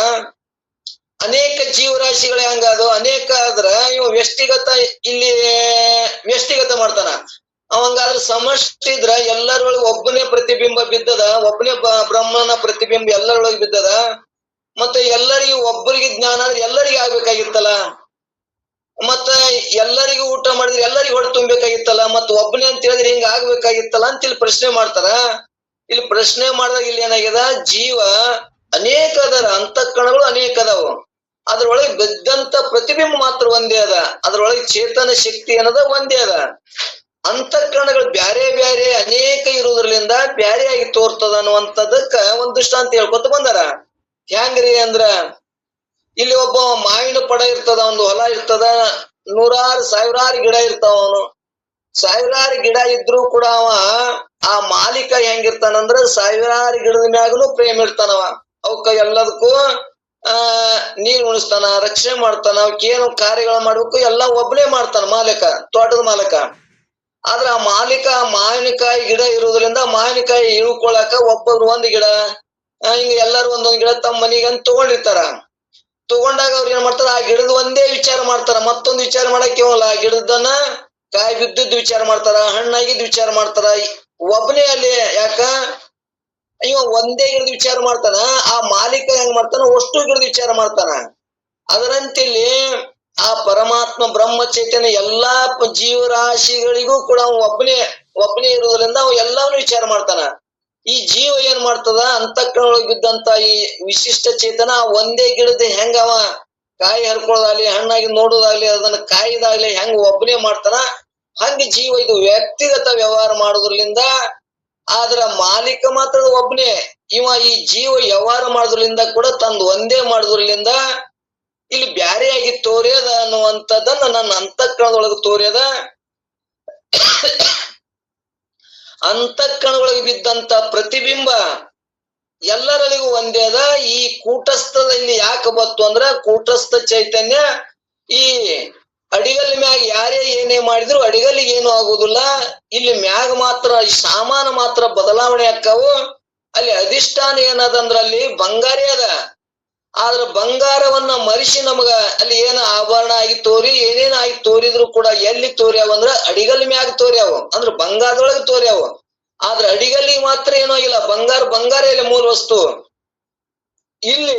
A: ಅನೇಕ ಜೀವರಾಶಿಗಳು ಹೆಂಗದು ಅನೇಕ ಆದ್ರ ಇವ ವ್ಯಕ್ತಿಗತ ಮಾಡ್ತಾನ. ಅವಂಗಾದ್ರ ಸಮಷ್ಟಿ ಇದ್ರ ಎಲ್ಲರೊಳಗೆ ಒಬ್ಬನೇ ಪ್ರತಿಬಿಂಬ ಬಿದ್ದದ, ಒಬ್ಬನೇ ಬ್ರಹ್ಮನ ಪ್ರತಿಬಿಂಬ ಎಲ್ಲರೊಳಗೆ ಬಿದ್ದದ. ಮತ್ತೆ ಎಲ್ಲರಿಗೂ ಒಬ್ಬರಿಗೆ ಜ್ಞಾನ ಅಂದ್ರೆ ಎಲ್ಲರಿಗೂ ಆಗ್ಬೇಕಾಗಿತ್ತಲ್ಲ, ಮತ್ತ ಎಲ್ಲರಿಗೂ ಊಟ ಮಾಡಿದ್ರೆ ಎಲ್ಲರಿಗೂ ಹೊಟ್ಟೆ ತುಂಬಬೇಕಾಗಿತ್ತಲ್ಲ, ಮತ್ತ ಒಬ್ಬನೇ ಅಂತ ಹೇಳಿದ್ರೆ ಹಿಂಗ ಆಗ್ಬೇಕಾಗಿತ್ತಲ್ಲ ಅಂತ ಇಲ್ಲಿ ಪ್ರಶ್ನೆ ಮಾಡ್ತಾರ. ಇಲ್ಲಿ ಪ್ರಶ್ನೆ ಮಾಡಿದಾಗ ಇಲ್ಲಿ ಏನಾಗ್ಯದ, ಜೀವ ಅನೇಕ ಅದರ, ಅಂತಃಕರಣಗಳು ಅನೇಕ ಅದಾವು, ಅದ್ರೊಳಗೆ ಬಿದ್ದಂತ ಪ್ರತಿಬಿಂಬ ಮಾತ್ರ ಒಂದೇ ಅದ, ಅದ್ರೊಳಗೆ ಚೇತನ ಶಕ್ತಿ ಅನ್ನೋದ ಒಂದೇ ಅದ. ಅಂತಃಕರಣಗಳು ಬ್ಯಾರೆ ಬ್ಯಾರೆ ಅನೇಕ ಇರುವುದ್ರಲಿಂದ ಬ್ಯಾರೆ ಆಗಿ ತೋರ್ತದ ಅನ್ನುವಂಥದಕ್ಕ ಒಂದ್ ದೃಷ್ಟಾಂತ ಹೇಳ್ಕೊತ ಬಂದಾರ. ಹೆಂಗ್ರಿ ಅಂದ್ರ ಇಲ್ಲಿ ಒಬ್ಬ ಮಾವಿನ ಪಡ ಇರ್ತದ, ಒಂದು ಹೊಲ ಇರ್ತದ, ನೂರಾರು ಸಾವಿರಾರು ಗಿಡ ಇರ್ತಾವ. ಅವನು ಸಾವಿರಾರು ಗಿಡ ಇದ್ರು ಕೂಡ ಅವ ಆ ಮಾಲೀಕ ಹೆಂಗಿರ್ತಾನಂದ್ರ ಸಾವಿರಾರು ಗಿಡದ ಮ್ಯಾಗನು ಪ್ರೇಮ ಇರ್ತಾನವ. ಅವಕ್ಕ ಎಲ್ಲದಕ್ಕೂ ನೀರ್ ಉಣಿಸ್ತಾನ, ರಕ್ಷಣೆ ಮಾಡ್ತಾನ, ಅವಕ್ಕೇನು ಕಾರ್ಯಗಳು ಮಾಡ್ಬೇಕು ಎಲ್ಲ ಒಬ್ಬನೇ ಮಾಡ್ತಾನ ಮಾಲೀಕ, ತೋಟದ ಮಾಲಕ. ಆದ್ರ ಆ ಮಾಲೀಕ ಮಾವಿನಕಾಯಿ ಗಿಡ ಇರುವುದರಿಂದ ಮಾವಿನಕಾಯಿ ಇಳ್ಕೊಳಕ ಒಬ್ಬೊಬ್ರು ಒಂದ್ ಗಿಡ ಹಿಂಗ ಎಲ್ಲಾರು ಒಂದೊಂದ್ ಗಿಡ ತಮ್ಮ ಮನಿಗಂತ ತಗೊಂಡಿರ್ತಾರ. ತಗೊಂಡಾಗ ಅವ್ರು ಏನ್ ಮಾಡ್ತಾರ, ಆ ಗಿಡದ ಒಂದೇ ವಿಚಾರ ಮಾಡ್ತಾರ, ಮತ್ತೊಂದು ವಿಚಾರ ಮಾಡಕ್ಕೆ ಹೋಗಲ್ಲ. ಆ ಗಿಡದನ್ನ ಕಾಯಿ ಬಿದ್ದದ್ದು ವಿಚಾರ ಮಾಡ್ತಾರ, ಹಣ್ಣಾಗಿದ್ದು ವಿಚಾರ ಮಾಡ್ತಾರ. ಒಬ್ಬನೇ ಅಲ್ಲಿ ಯಾಕ ಇವ ಒಂದೇ ಗಿಡದ ವಿಚಾರ ಮಾಡ್ತಾನ, ಆ ಮಾಲೀಕ ಹೆಂಗ್ ಮಾಡ್ತಾನ ಅಷ್ಟು ಗಿಡದ ವಿಚಾರ ಮಾಡ್ತಾನ. ಅದರಂತೆ ಇಲ್ಲಿ ಆ ಪರಮಾತ್ಮ ಬ್ರಹ್ಮ ಚೈತನ್ಯ ಎಲ್ಲಾ ಜೀವರಾಶಿಗಳಿಗೂ ಕೂಡ ಅವ ಒಬ್ಬನೇ ಇರುವುದರಿಂದ ಅವ ಎಲ್ಲಾನು ವಿಚಾರ ಮಾಡ್ತಾನ. ಈ ಜೀವ ಏನ್ ಮಾಡ್ತದ, ಅಂತಃಕರಣ ಒಳಗೆ ಬಿದ್ದಂತ ಈ ವಿಶಿಷ್ಟ ಚೇತನ ಒಂದೇ ಗಿಡದ ಹೆಂಗ ಅವ ಕಾಯಿ ಹರ್ಕೊಳ್ಳೋದಾಗ್ಲಿ, ಹಣ್ಣಾಗಿ ನೋಡೋದಾಗ್ಲಿ, ಅದನ್ನ ಕಾಯಿದಾಗ್ಲಿ ಹೆಂಗ ಒಬ್ಬನೇ ಮಾಡ್ತಾನ, ಹಂಗ ಜೀವ ಇದು ವ್ಯಕ್ತಿಗತ ವ್ಯವಹಾರ ಮಾಡೋದ್ರಲಿಂದ. ಆದ್ರ ಮಾಲೀಕ ಮಾತ್ರ ಒಬ್ಬನೇ. ಇವ ಈ ಜೀವ ವ್ಯವಹಾರ ಮಾಡೋದ್ರಲಿಂದ ಕೂಡ ತಂದು ಒಂದೇ ಮಾಡೋದ್ರಲಿಂದ ಇಲ್ಲಿ ಬ್ಯಾರೆ ಆಗಿ ತೋರ್ಯದ ಅನ್ನುವಂಥದ್ದನ್ನ ನನ್ನ ಅಂತಃಕರಣದೊಳಗೆ ತೋರ್ಯದ. ಅಂತಃಕರಣದೊಳಗೆ ಬಿದ್ದಂತ ಪ್ರತಿಬಿಂಬ ಎಲ್ಲರಲ್ಲಿಗೂ ಒಂದೇ ಅದ. ಈ ಕೂಟಸ್ಥದಲ್ಲಿ ಯಾಕೆ ಬತ್ತು ಅಂದ್ರ ಕೂಟಸ್ಥ ಚೈತನ್ಯ ಈ ಅಡಿಗಲ್ ಮ್ಯಾಗ ಯಾರೇ ಏನೇ ಮಾಡಿದ್ರು ಅಡಿಗಲ್ಲಿಗೆ ಏನು ಆಗುದಿಲ್ಲ. ಇಲ್ಲಿ ಮ್ಯಾಗ ಮಾತ್ರ ಸಾಮಾನು ಮಾತ್ರ ಬದಲಾವಣೆ ಆಕ್ಕವು. ಅಲ್ಲಿ ಅಧಿಷ್ಠಾನ ಏನದಂದ್ರ ಅಲ್ಲಿ ಬಂಗಾರೇ ಅದ. ಆದ್ರ ಬಂಗಾರವನ್ನ ಮರಿಸಿ ನಮಗ ಅಲ್ಲಿ ಏನ ಆಭರಣ ಆಗಿ ತೋರಿ ಏನೇನ ಆಗಿ ತೋರಿದ್ರು ಕೂಡ ಎಲ್ಲಿ ತೋರ್ಯಾವ ಅಂದ್ರ ಅಡಿಗಲ್ ಮ್ಯಾಗ ತೋರ್ಯಾವ, ಅಂದ್ರ ಬಂಗಾರದೊಳಗೆ ತೋರ್ಯಾವ. ಆದ್ರ ಅಡಿಗಲ್ಲಿಗೆ ಮಾತ್ರ ಏನೋ ಆಗಿಲ್ಲ. ಬಂಗಾರ ಇಲ್ಲ ಮೂಲ ವಸ್ತು. ಇಲ್ಲಿ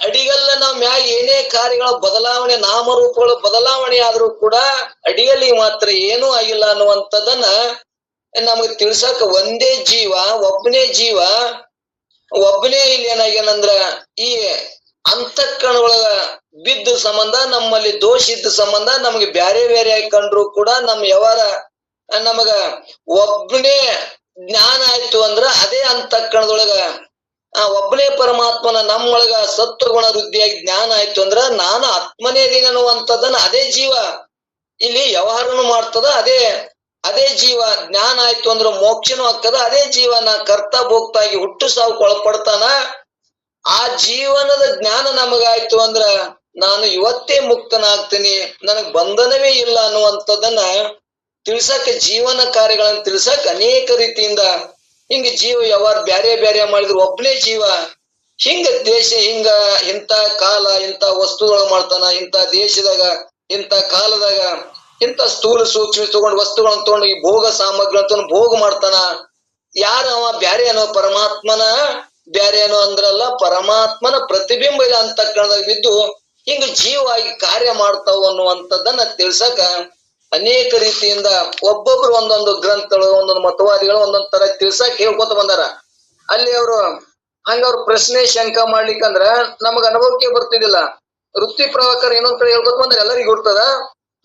A: ಅಡಿಗಲ್ಲ ನಾವ್ ಮ್ಯಾಗ ಏನೇ ಕಾರ್ಯಗಳ ಬದಲಾವಣೆ ನಾಮರೂಪಗಳು ಬದಲಾವಣೆ ಆದ್ರೂ ಕೂಡ ಅಡಿಗಲ್ಲಿಗೆ ಮಾತ್ರ ಏನೂ ಆಗಿಲ್ಲ ಅನ್ನುವಂಥದ್ದನ್ನ ನಮಗ್ ತಿಳ್ಸಕ ಒಂದೇ ಜೀವ, ಒಬ್ಬನೇ ಇಲ್ಲಿ ಏನಾಗ್ಯಾನಂದ್ರ ಈ ಅಂತಃಕರಣೊಳಗ ಬಿದ್ದ ಸಂಬಂಧ, ನಮ್ಮಲ್ಲಿ ದೋಷ ಇದ್ದ ಸಂಬಂಧ ನಮ್ಗೆ ಬ್ಯಾರೆ ಬೇರೆ ಆಗಿ ಕಂಡ್ರು ಕೂಡ ನಮ್ಮ ವ್ಯವಹಾರ ನಮಗ ಒಬ್ಬನೇ ಜ್ಞಾನ ಆಯ್ತು ಅಂದ್ರ ಅದೇ ಅಂತಃಕರಣದೊಳಗ ಒಬ್ಬನೇ ಪರಮಾತ್ಮನ ನಮ್ಮೊಳಗ ಸತ್ವಗುಣ ವೃದ್ಧಿಯಾಗಿ ಜ್ಞಾನ ಆಯ್ತು ಅಂದ್ರ ನಾನು ಆತ್ಮನೇ ಇದೀನಿ ಅನ್ನುವಂಥದ್ದನ್ನ ಅದೇ ಜೀವ ಇಲ್ಲಿ ವ್ಯವಹಾರನು ಮಾಡ್ತದ. ಅದೇ ಜೀವ ಜ್ಞಾನ ಆಯ್ತು ಅಂದ್ರ ಮೋಕ್ಷನೂ ಆಗ್ತದ. ಅದೇ ಜೀವನ ಕರ್ತ ಭೋಕ್ತಾಗಿ ಹುಟ್ಟು ಸಾವು ಒಳಪಡ್ತಾನ. ಆ ಜೀವನದ ಜ್ಞಾನ ನಮಗಾಯ್ತು ಅಂದ್ರ ನಾನು ಇವತ್ತೇ ಮುಕ್ತನಾಗ್ತೀನಿ, ನನಗ್ ಬಂಧನವೇ ಇಲ್ಲ ಅನ್ನುವಂಥದ್ದನ್ನ ತಿಳ್ಸಕ್, ಜೀವನ ಕಾರ್ಯಗಳನ್ನ ತಿಳ್ಸಕ್ ಅನೇಕ ರೀತಿಯಿಂದ ಹಿಂಗ ಜೀವ ವ್ಯವಹಾರ ಬ್ಯಾರೆ ಬ್ಯಾರೆ ಮಾಡಿದ್ರು ಒಬ್ಬನೇ ಜೀವ ಹಿಂಗ ದೇಶ ಹಿಂಗ ಇಂಥ ಕಾಲ ಇಂಥ ವಸ್ತುಗಳು ಮಾಡ್ತಾನ, ಇಂಥ ದೇಶದಾಗ ಇಂಥ ಕಾಲದಾಗ ಇಂಥ ಸ್ಥೂಲ ಸೂಕ್ಷ್ಮ ತಗೊಂಡು ವಸ್ತುಗಳನ್ನ ತಗೊಂಡು ಈ ಭೋಗ ಸಾಮಗ್ರಿಗಳನ್ನ ಭೋಗ ಮಾಡ್ತಾನ. ಯಾರ ಅವ ಬ್ಯಾರೆ ಏನೋ ಪರಮಾತ್ಮನ ಬ್ಯಾರೆ ಏನೋ ಅಂದ್ರಲ್ಲ, ಪರಮಾತ್ಮನ ಪ್ರತಿಬಿಂಬ ಇಲ್ಲ ಅಂತಕ್ಕಂಥದಾಗ ಬಿದ್ದು ಹಿಂಗ ಜೀವಾಗಿ ಕಾರ್ಯ ಮಾಡ್ತಾವ ಅನ್ನುವಂಥದ್ದನ್ನ ತಿಳ್ಸಕ ಅನೇಕ ರೀತಿಯಿಂದ ಒಬ್ಬೊಬ್ರು ಒಂದೊಂದು ಗ್ರಂಥಗಳು ಒಂದೊಂದು ಮತವಾದಿಗಳು ಒಂದೊಂದ್ ತರ ತಿಳ್ಸಕ್ ಹೇಳ್ಕೊತ ಬಂದಾರ. ಅಲ್ಲಿ ಅವರು ಹಂಗ ಅವ್ರ ಪ್ರಶ್ನೆ ಶಂಕ ಮಾಡ್ಲಿಕ್ಕಂದ್ರ ನಮಗ ಅನುಭವಕ್ಕೆ ಬರ್ತಿದ್ದಿಲ್ಲ. ವೃತ್ತಿ ಪ್ರವಾಕರ ಇನ್ನೊಂದ್ ಕಡೆ ಹೇಳ್ಕೊತ ಬಂದ್ರೆ ಎಲ್ಲರಿಗೂ ಇರ್ತದ.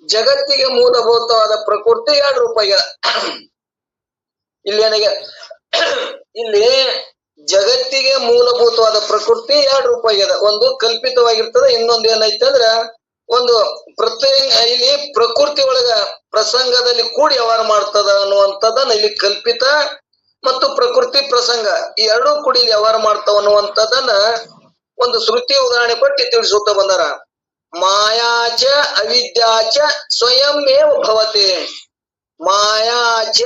A: ಜಗತ್ತಿಗೆ ಮೂಲಭೂತವಾದ ಪ್ರಕೃತಿ 2 ರೂಪಾಯಿ ಇಲ್ಲಿ ಏನಾಗ ಇಲ್ಲಿ ಜಗತ್ತಿಗೆ ಮೂಲಭೂತವಾದ ಪ್ರಕೃತಿ 2 ರೂಪಾಯಿ ಅದ. ಒಂದು ಕಲ್ಪಿತವಾಗಿರ್ತದ, ಇನ್ನೊಂದು ಏನೈತೆ ಅಂದ್ರ ಒಂದು ಪ್ರತ್ಯೇಕ ಇಲ್ಲಿ ಪ್ರಕೃತಿ ಒಳಗ ಪ್ರಸಂಗದಲ್ಲಿ ಕೂಡಿ ವ್ಯವಹಾರ ಮಾಡ್ತದ ಅನ್ನುವಂಥದ್ದನ್ನ ಇಲ್ಲಿ ಕಲ್ಪಿತ ಮತ್ತು ಪ್ರಕೃತಿ ಪ್ರಸಂಗ ಈ 2 ಕೂಡಿ ವ್ಯವಹಾರ ಮಾಡ್ತಾವ ಅನ್ನುವಂಥದ್ದನ್ನ ಒಂದು ಶ್ರುತಿ ಉದಾಹರಣೆ ಕೊಟ್ಟು ತಿಳಿಸುತ್ತಾ ಬಂದಾರ. ಮಾಯಾಚ ಅವಿದ್ಯಾಚ ಸ್ವಯಂಮೇವ ಭವತಿ, ಮಾಯಾಚ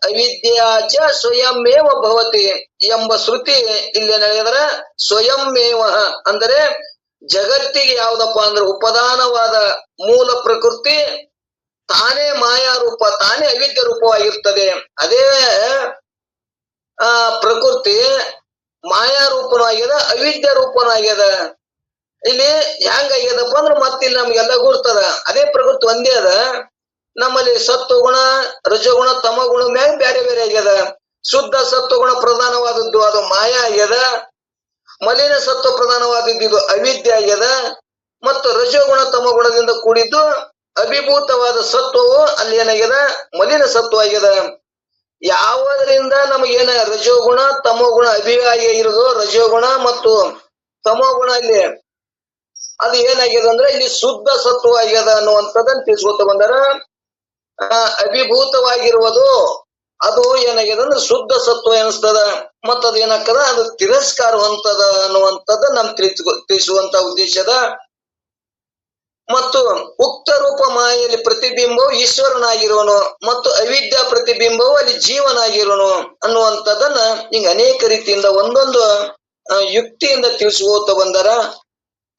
A: ಅವಿದ್ಯಾಚ ಸ್ವಯಂಮೇವ ಭವತಿ ಎಂಬ ಶ್ರುತಿ ಇಲ್ಲಿ ಏನಾಗಿದ್ರೆ ಸ್ವಯಂಮೇವ ಅಂದರೆ ಜಗತ್ತಿಗೆ ಯಾವ್ದಪ್ಪ ಅಂದ್ರೆ ಉಪದಾನವಾದ ಮೂಲ ಪ್ರಕೃತಿ ತಾನೇ ಮಾಯಾ ರೂಪ, ತಾನೇ ಅವಿದ್ಯ ರೂಪವಾಗಿರ್ತದೆ. ಅದೇ ಪ್ರಕೃತಿ ಮಾಯಾ ರೂಪನೂ ಆಗ್ಯದ, ಅವಿದ್ಯ ರೂಪನೂ ಆಗ್ಯದ. ಇಲ್ಲಿ ಹೆಂಗಾಗ್ಯದಪ್ಪ ಅಂದ್ರೆ ಮತ್ತಿಲ್ಲಿ ನಮ್ಗೆಲ್ಲ ಗುರ್ತದ. ಅದೇ ಪ್ರಕೃತಿ ಒಂದೇ ಅದ. ನಮ್ಮಲ್ಲಿ ಸತ್ವಗುಣ ರಜಗುಣ ತಮಗುಣ ಮ್ಯಾಗ ಬೇರೆ ಬೇರೆ ಆಗ್ಯದ. ಶುದ್ಧ ಸತ್ವಗುಣ ಪ್ರಧಾನವಾದದ್ದು ಅದು ಮಾಯಾ ಆಗ್ಯದ, ಮಲಿನ ಸತ್ವ ಪ್ರಧಾನವಾದದ್ದು ಇದು ಅವಿದ್ಯೆ ಆಗ್ಯದ, ಮತ್ತು ರಜೋಗುಣ ತಮಗುಣದಿಂದ ಕೂಡಿದ್ದು ಅಭಿಭೂತವಾದ ಸತ್ವವು ಅಲ್ಲಿ ಏನಾಗ್ಯದ ಮಲಿನ ಸತ್ವ ಆಗ್ಯದ. ಯಾವುದರಿಂದ ನಮಗೇನ ರಜೋಗುಣ ತಮೋಗುಣ ಅಭಿವಾಗಿ ಇರೋದು, ರಜೋಗುಣ ಮತ್ತು ತಮೋಗುಣ ಇಲ್ಲಿ ಅದು ಏನಾಗ್ಯದ ಅಂದ್ರೆ ಇಲ್ಲಿ ಶುದ್ಧ ಸತ್ವ ಆಗ್ಯದ ಅನ್ನುವಂಥದ್ದನ್ನ ತಿಳಿಸ್ಕೊತ ಬಂದಾರ. ಅಭಿಭೂತವಾಗಿರುವುದು ಅದು ಏನಾಗ್ಯದ ಅಂದ್ರೆ ಶುದ್ಧ ಸತ್ವ ಎನಿಸ್ತದ, ಮತ್ತ ಅದು ಏನಾಗ್ತದ ಅದು ತಿರಸ್ಕಾರ ಹೊಂತದ ಅನ್ನುವಂಥದ್ದು ನಮ್ ತಿಳಿಸುವಂತ ಉದ್ದೇಶದ. ಮತ್ತು ಉಕ್ತ ರೂಪ ಮಾಯೆಯಲ್ಲಿ ಪ್ರತಿಬಿಂಬವು ಈಶ್ವರನಾಗಿರೋನು ಮತ್ತು ಅವಿದ್ಯಾ ಪ್ರತಿಬಿಂಬವು ಅಲ್ಲಿ ಜೀವನಾಗಿರೋನು ಅನ್ನುವಂಥದ್ದನ್ನ ಹಿಂಗ ಅನೇಕ ರೀತಿಯಿಂದ ಒಂದೊಂದು ಯುಕ್ತಿಯಿಂದ ತಿಳಿಸುತ್ತ ಬಂದಾರ.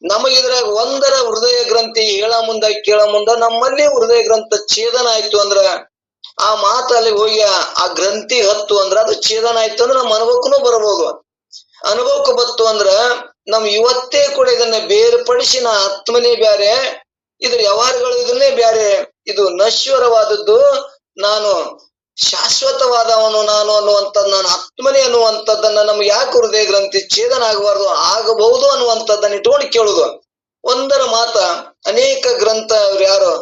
A: ನಮಗಿದ್ರಾಗ ಒಂದರ ಹೃದಯ ಗ್ರಂಥಿ ಹೇಳ ಮುಂದ ಕೇಳ ಮುಂದ ನಮ್ಮಲ್ಲಿ ಹೃದಯ ಗ್ರಂಥ ಛೇದನ ಆಯ್ತು ಅಂದ್ರ ಆ ಮಾತಲ್ಲಿ ಹೋಗಿ ಆ ಗ್ರಂಥಿ ಹತ್ತು ಅಂದ್ರ ಅದು ಛೇದನ ಆಯ್ತು ಅಂದ್ರೆ ನಮ್ಮ ಅನುಭವಕ್ಕೂ ಬರಬಹುದು. ಅನುಭವಕ್ಕೆ ಬತ್ತು ಅಂದ್ರ ನಮ್ ಇವತ್ತೇ ಕೂಡ ಇದನ್ನ ಬೇರ್ಪಡಿಸಿ ನಾ ಆತ್ಮನೇ ಬ್ಯಾರೆ, ಇದ್ರ ವ್ಯವಹಾರಗಳು ಇದನ್ನೇ ಬ್ಯಾರೆ, ಇದು ನಶ್ವರವಾದದ್ದು, ನಾನು ಶಾಶ್ವತವಾದವನು ನಾನು ಅನ್ನುವಂಥದ್ದು, ನಾನು ಆತ್ಮನೇ ಅನ್ನುವಂಥದ್ದನ್ನ ನಮ್ಗೆ ಯಾಕೆ ಹೃದಯ ಗ್ರಂಥಿ ಛೇದನ ಆಗಬಾರ್ದು, ಆಗಬಹುದು ಅನ್ನುವಂಥದ್ದನ್ನ ಇಟ್ಕೊಂಡು ಕೇಳುದು. ಒಂದರ ಮಾತ ಅನೇಕ ಗ್ರಂಥ ಅವ್ರು ಯಾರು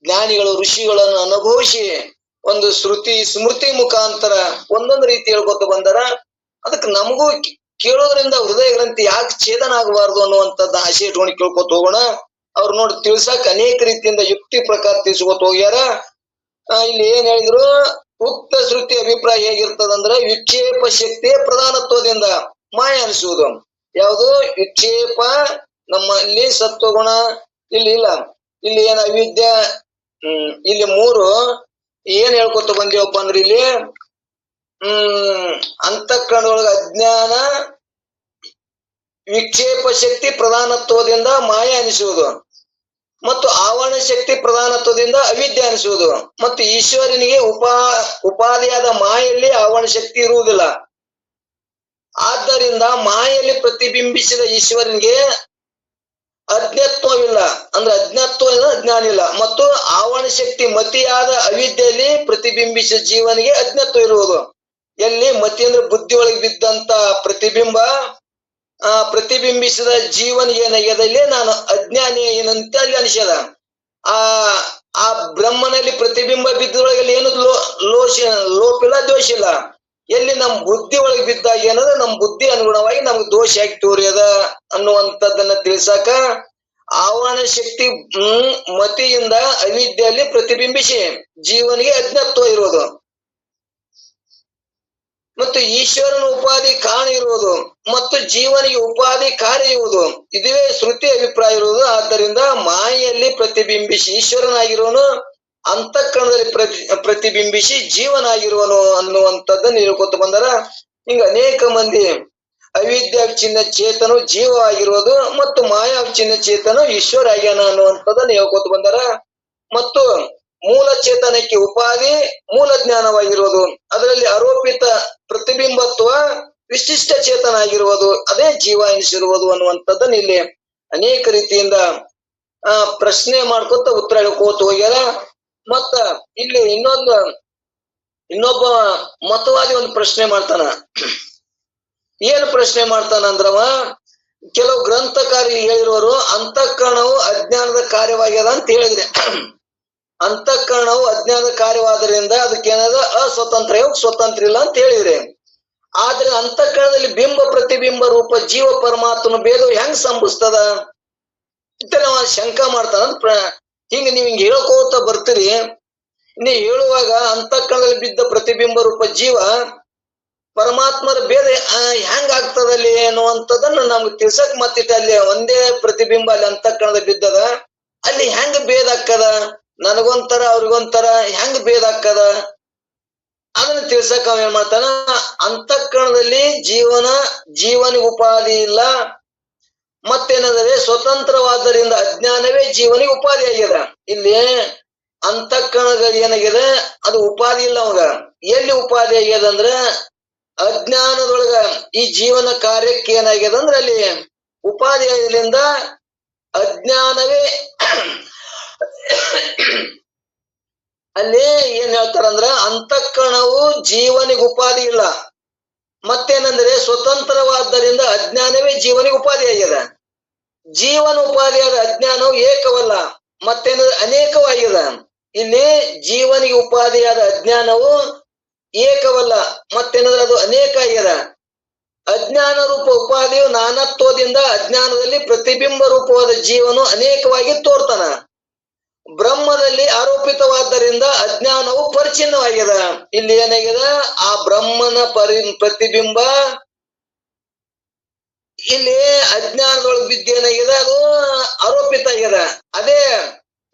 A: ಜ್ಞಾನಿಗಳು ಋಷಿಗಳನ್ನು ಅನುಭವಿಸಿ ಒಂದು ಶ್ರುತಿ ಸ್ಮೃತಿ ಮುಖಾಂತರ ಒಂದೊಂದು ರೀತಿ ಹೇಳ್ಕೊತ ಬಂದಾರ. ಅದಕ್ಕೆ ನಮಗೂ ಕೇಳೋದ್ರಿಂದ ಹೃದಯ ಗ್ರಂಥಿ ಯಾಕೆ ಛೇದನ ಆಗಬಾರ್ದು ಅನ್ನುವಂಥದ್ದು ಆಸೆ ಇಟ್ಕೊಂಡು ಕೇಳ್ಕೊತ ಹೋಗೋಣ. ಅವ್ರು ನೋಡಿ ತಿಳ್ಸಕ್ ಅನೇಕ ರೀತಿಯಿಂದ ಯುಕ್ತಿ ಪ್ರಕಾರ ತಿಳಿಸ್ಕೊತ ಹೋಗ್ಯಾರ. ಇಲ್ಲಿ ಏನ್ ಹೇಳಿದ್ರು, ಉಕ್ತ ಶ್ರುತಿ ಅಭಿಪ್ರಾಯ ಹೇಗಿರ್ತದಂದ್ರೆ ವಿಕ್ಷೇಪ ಶಕ್ತಿಯ ಪ್ರಧಾನತ್ವದಿಂದ ಮಾಯ ಅನಿಸುವುದು. ಯಾವುದು ವಿಕ್ಷೇಪ ನಮ್ಮಲ್ಲಿ ಸತ್ವಗುಣ ಇಲ್ಲಿ ಇಲ್ಲ, ಇಲ್ಲಿ ಏನ ಅವಿದ್ಯ ಇಲ್ಲಿ 3 ಏನ್ ಹೇಳ್ಕೊತ ಬಂದಿವಪ್ಪ ಅಂದ್ರೆ ಇಲ್ಲಿ ಅಂತಃಕರಣದೊಳಗ ಅಜ್ಞಾನ ವಿಕ್ಷೇಪ ಶಕ್ತಿ ಪ್ರಧಾನತ್ವದಿಂದ ಮಾಯ ಅನಿಸುವುದು, ಮತ್ತು ಆವರಣ ಶಕ್ತಿ ಪ್ರಧಾನತ್ವದಿಂದ ಅವಿದ್ಯೆ ಅನಿಸುವುದು, ಮತ್ತು ಈಶ್ವರನಿಗೆ ಉಪಾಧಿಯಾದ ಮಾಯಲ್ಲಿ ಆವರಣ ಶಕ್ತಿ ಇರುವುದಿಲ್ಲ. ಆದ್ದರಿಂದ ಮಾಯಲ್ಲಿ ಪ್ರತಿಬಿಂಬಿಸಿದ ಈಶ್ವರನಿಗೆ ಅಜ್ಞತ್ವವಿಲ್ಲ, ಅಂದ್ರೆ ಅಜ್ಞತ್ವ ಇಲ್ಲ, ಅಜ್ಞಾನ ಇಲ್ಲ. ಮತ್ತು ಆವರಣ ಶಕ್ತಿ ಮತಿಯಾದ ಅವಿದ್ಯೆಯಲ್ಲಿ ಪ್ರತಿಬಿಂಬಿಸಿದ ಜೀವನಿಗೆ ಅಜ್ಞತ್ವ ಇರುವುದು. ಎಲ್ಲಿ ಮತಿ ಅಂದ್ರೆ ಬುದ್ಧಿ ಒಳಗೆ ಬಿದ್ದಂತ ಪ್ರತಿಬಿಂಬ, ಪ್ರತಿಬಿಂಬಿಸಿದ ಜೀವನಿಗೆ ಏನಾಗ್ಯದಲ್ಲಿ ನಾನು ಅಜ್ಞಾನಿ ಏನಂತ ಅಲ್ಲಿ ಅನಿಸ್ಯದ. ಆ ಬ್ರಹ್ಮನಲ್ಲಿ ಪ್ರತಿಬಿಂಬ ಬಿದ್ದೊಳಗೆ ಏನು ಲೋಪಿಲ್ಲ, ದೋಷ ಇಲ್ಲ. ಎಲ್ಲಿ ನಮ್ ಬುದ್ಧಿ ಒಳಗೆ ಬಿದ್ದಾಗ ಏನಂದ್ರೆ ನಮ್ ಬುದ್ಧಿ ಅನುಗುಣವಾಗಿ ನಮ್ಗೆ ದೋಷ ಆಗಿ ತೋರ್ಯದ ಅನ್ನುವಂಥದ್ದನ್ನ ತಿಳಿಸಾಕ ಆವರಣ ಶಕ್ತಿ ಮತಿಯಿಂದ ಅವಿದ್ಯೆಯಲ್ಲಿ ಪ್ರತಿಬಿಂಬಿಸಿ ಜೀವನಿಗೆ ಅಜ್ಞತ್ವ ಇರುವುದು, ಮತ್ತು ಈಶ್ವರನ ಉಪಾಧಿ ಕಾರಣ ಇರುವುದು, ಮತ್ತು ಜೀವನಿಗೆ ಉಪಾಧಿ ಕಾರ್ಯ ಇರುವುದು. ಇದುವೇ ಶ್ರುತಿ ಅಭಿಪ್ರಾಯ ಇರುವುದು. ಆದ್ದರಿಂದ ಮಾಯೆಯಲ್ಲಿ ಪ್ರತಿಬಿಂಬಿಸಿ ಈಶ್ವರನಾಗಿರುವನು, ಅಂತಃಕರಣದಲ್ಲಿ ಪ್ರತಿಬಿಂಬಿಸಿ ಜೀವನಾಗಿರುವನು ಅನ್ನುವಂಥದ್ದನ್ನು ಹೇಳ್ಕೊತ ಬಂದಾರ. ಹಿಂಗ ಅನೇಕ ಮಂದಿ ಅವಿದ್ಯಾವಿಚ್ಛಿನ್ನ ಚೇತನು ಜೀವ ಆಗಿರೋದು ಮತ್ತು ಮಾಯಾವಿಚ್ಛಿನ್ನ ಚೇತನು ಈಶ್ವರ ಆಗ್ಯಾನ ಅನ್ನುವಂಥದ್ದನ್ನ ಹೇಳ್ಕೊತ ಬಂದಾರ. ಮತ್ತು ಮೂಲ ಚೇತನಕ್ಕೆ ಉಪಾಧಿ ಮೂಲ ಜ್ಞಾನವಾಗಿರೋದು, ಅದರಲ್ಲಿ ಆರೋಪಿತ ಪ್ರತಿಬಿಂಬತ್ವ ವಿಶಿಷ್ಟ ಚೇತನ ಆಗಿರುವುದು, ಅದೇ ಜೀವ ಎನಿಸಿರುವುದು ಅನ್ನುವಂಥದ್ದನ್ನ ಇಲ್ಲಿ ಅನೇಕ ರೀತಿಯಿಂದ ಪ್ರಶ್ನೆ ಮಾಡ್ಕೊತ ಉತ್ತರ ಹೇಳ್ಕೋತ ಹೋಗ್ಯಾರ. ಮತ್ತ ಇಲ್ಲಿ ಇನ್ನೊಬ್ಬ ಮತವಾದಿ ಒಂದು ಪ್ರಶ್ನೆ ಮಾಡ್ತಾನ. ಏನು ಪ್ರಶ್ನೆ ಮಾಡ್ತಾನ ಅಂದ್ರವ, ಕೆಲವು ಗ್ರಂಥಕಾರಿ ಹೇಳಿರೋರು ಅಂತಃಕರಣವು ಅಜ್ಞಾನದ ಕಾರ್ಯವಾಗ್ಯದ ಅಂತ ಹೇಳಿದ್ರೆ, ಅಂತಃಕರಣವು ಅಜ್ಞಾನದ ಕಾರ್ಯವಾದ್ರಿಂದ ಅದಕ್ಕೇನದ ಅಸ್ವತಂತ್ರ ಸ್ವತಂತ್ರ ಇಲ್ಲ ಅಂತ ಹೇಳಿದ್ರೆ, ಆದ್ರೆ ಅಂತಃಕರಣದಲ್ಲಿ ಬಿಂಬ ಪ್ರತಿಬಿಂಬ ರೂಪ ಜೀವ ಪರಮಾತ್ಮನ ಭೇದವು ಹೆಂಗ್ ಸಂಭವಿಸ್ತದ ಅಂತ ನಾವ ಶಂಕಾ ಮಾಡ್ತಾನ. ಹಿಂಗ ನೀವ್ ಹಿಂಗ ಹೇಳ್ಕೋತ ಬರ್ತೀರಿ, ನೀ ಹೇಳುವಾಗ ಅಂತಃಕರಣದಲ್ಲಿ ಬಿದ್ದ ಪ್ರತಿಬಿಂಬ ರೂಪ ಜೀವ ಪರಮಾತ್ಮರ ಭೇದ ಹೆಂಗ ಆಗ್ತದಲ್ಲಿ ಅನ್ನುವಂಥದ್ದನ್ನ ನಮ್ಗೆ ತಿಳ್ಸಕ್ ಮತ್ತಿಟ್ಟ ಅಲ್ಲಿ ಒಂದೇ ಪ್ರತಿಬಿಂಬ ಅಲ್ಲಿ ಅಂತಃಕರಣದ ಬಿದ್ದದ, ಅಲ್ಲಿ ಹೆಂಗ ಭೇದ ಆಕ್ಕದ, ನನಗೊಂಥರ ಅವ್ರಿಗೊಂಥರ ಹೆಂಗ್ ಭೇದ ಆಕ್ಕದ ಅದನ್ನ ತಿಳ್ಸಕ್ ಅವ ಏನ್ ಮಾಡ್ತಾನ, ಅಂತಃಕರಣದಲ್ಲಿ ಜೀವನಿಗೆ ಉಪಾಧಿ ಇಲ್ಲ, ಮತ್ತೇನಂದ್ರೆ ಸ್ವತಂತ್ರವಾದ್ದರಿಂದ ಅಜ್ಞಾನವೇ ಜೀವನಿಗೆ ಉಪಾಧಿ ಆಗ್ಯದ. ಇಲ್ಲಿ ಅಂತಃಕರಣದ ಏನಾಗಿದೆ ಅದು ಉಪಾಧಿ ಇಲ್ಲ ಅವಾಗ. ಎಲ್ಲಿ ಉಪಾಧಿ ಆಗ್ಯದ ಅಂದ್ರ ಅಜ್ಞಾನದೊಳಗ ಈ ಜೀವನ ಕಾರ್ಯಕ್ಕೆ ಏನಾಗ್ಯದ ಅಂದ್ರೆ ಅಲ್ಲಿ ಉಪಾಧಿ ಆಗಿದ್ರಿಂದ ಅಜ್ಞಾನವೇ ಅಲ್ಲಿ ಏನ್ ಹೇಳ್ತಾರಂದ್ರ ಅಂತಃಕರಣವು ಜೀವನಿಗೆ ಉಪಾಧಿ ಇಲ್ಲ, ಮತ್ತೇನಂದ್ರೆ ಸ್ವತಂತ್ರವಾದ್ದರಿಂದ ಅಜ್ಞಾನವೇ ಜೀವನಿಗೆ ಉಪಾಧಿ ಆಗ್ಯದ. ಜೀವನ ಉಪಾಧಿಯಾದ ಅಜ್ಞಾನವು ಏಕವಲ್ಲ, ಮತ್ತೇನಂದ್ರೆ ಅನೇಕವಾಗ್ಯದ. ಇಲ್ಲಿ ಜೀವನಿಗೆ ಉಪಾಧಿಯಾದ ಅಜ್ಞಾನವು ಏಕವಲ್ಲ, ಮತ್ತೇನಂದ್ರೆ ಅದು ಅನೇಕ ಆಗ್ಯದ. ಅಜ್ಞಾನ ರೂಪ ಉಪಾಧಿಯು ನಾನತ್ವದಿಂದ ಅಜ್ಞಾನದಲ್ಲಿ ಪ್ರತಿಬಿಂಬ ರೂಪವಾದ ಜೀವನು ಅನೇಕವಾಗಿ ತೋರ್ತಾನ. ಬ್ರಹ್ಮದಲ್ಲಿ ಆರೋಪಿತವಾದ್ದರಿಂದ ಅಜ್ಞಾನವು ಪರಿಚಿನ್ನವಾಗ್ಯದ. ಇಲ್ಲಿ ಏನಾಗ್ಯದ, ಆ ಬ್ರಹ್ಮನ ಪ್ರತಿಬಿಂಬ ಇಲ್ಲಿ ಅಜ್ಞಾನದೊಳಗೆ ಬಿದ್ದೇನಾಗಿದೆ ಅದು ಆರೋಪಿತ ಆಗ್ಯದ. ಅದೇ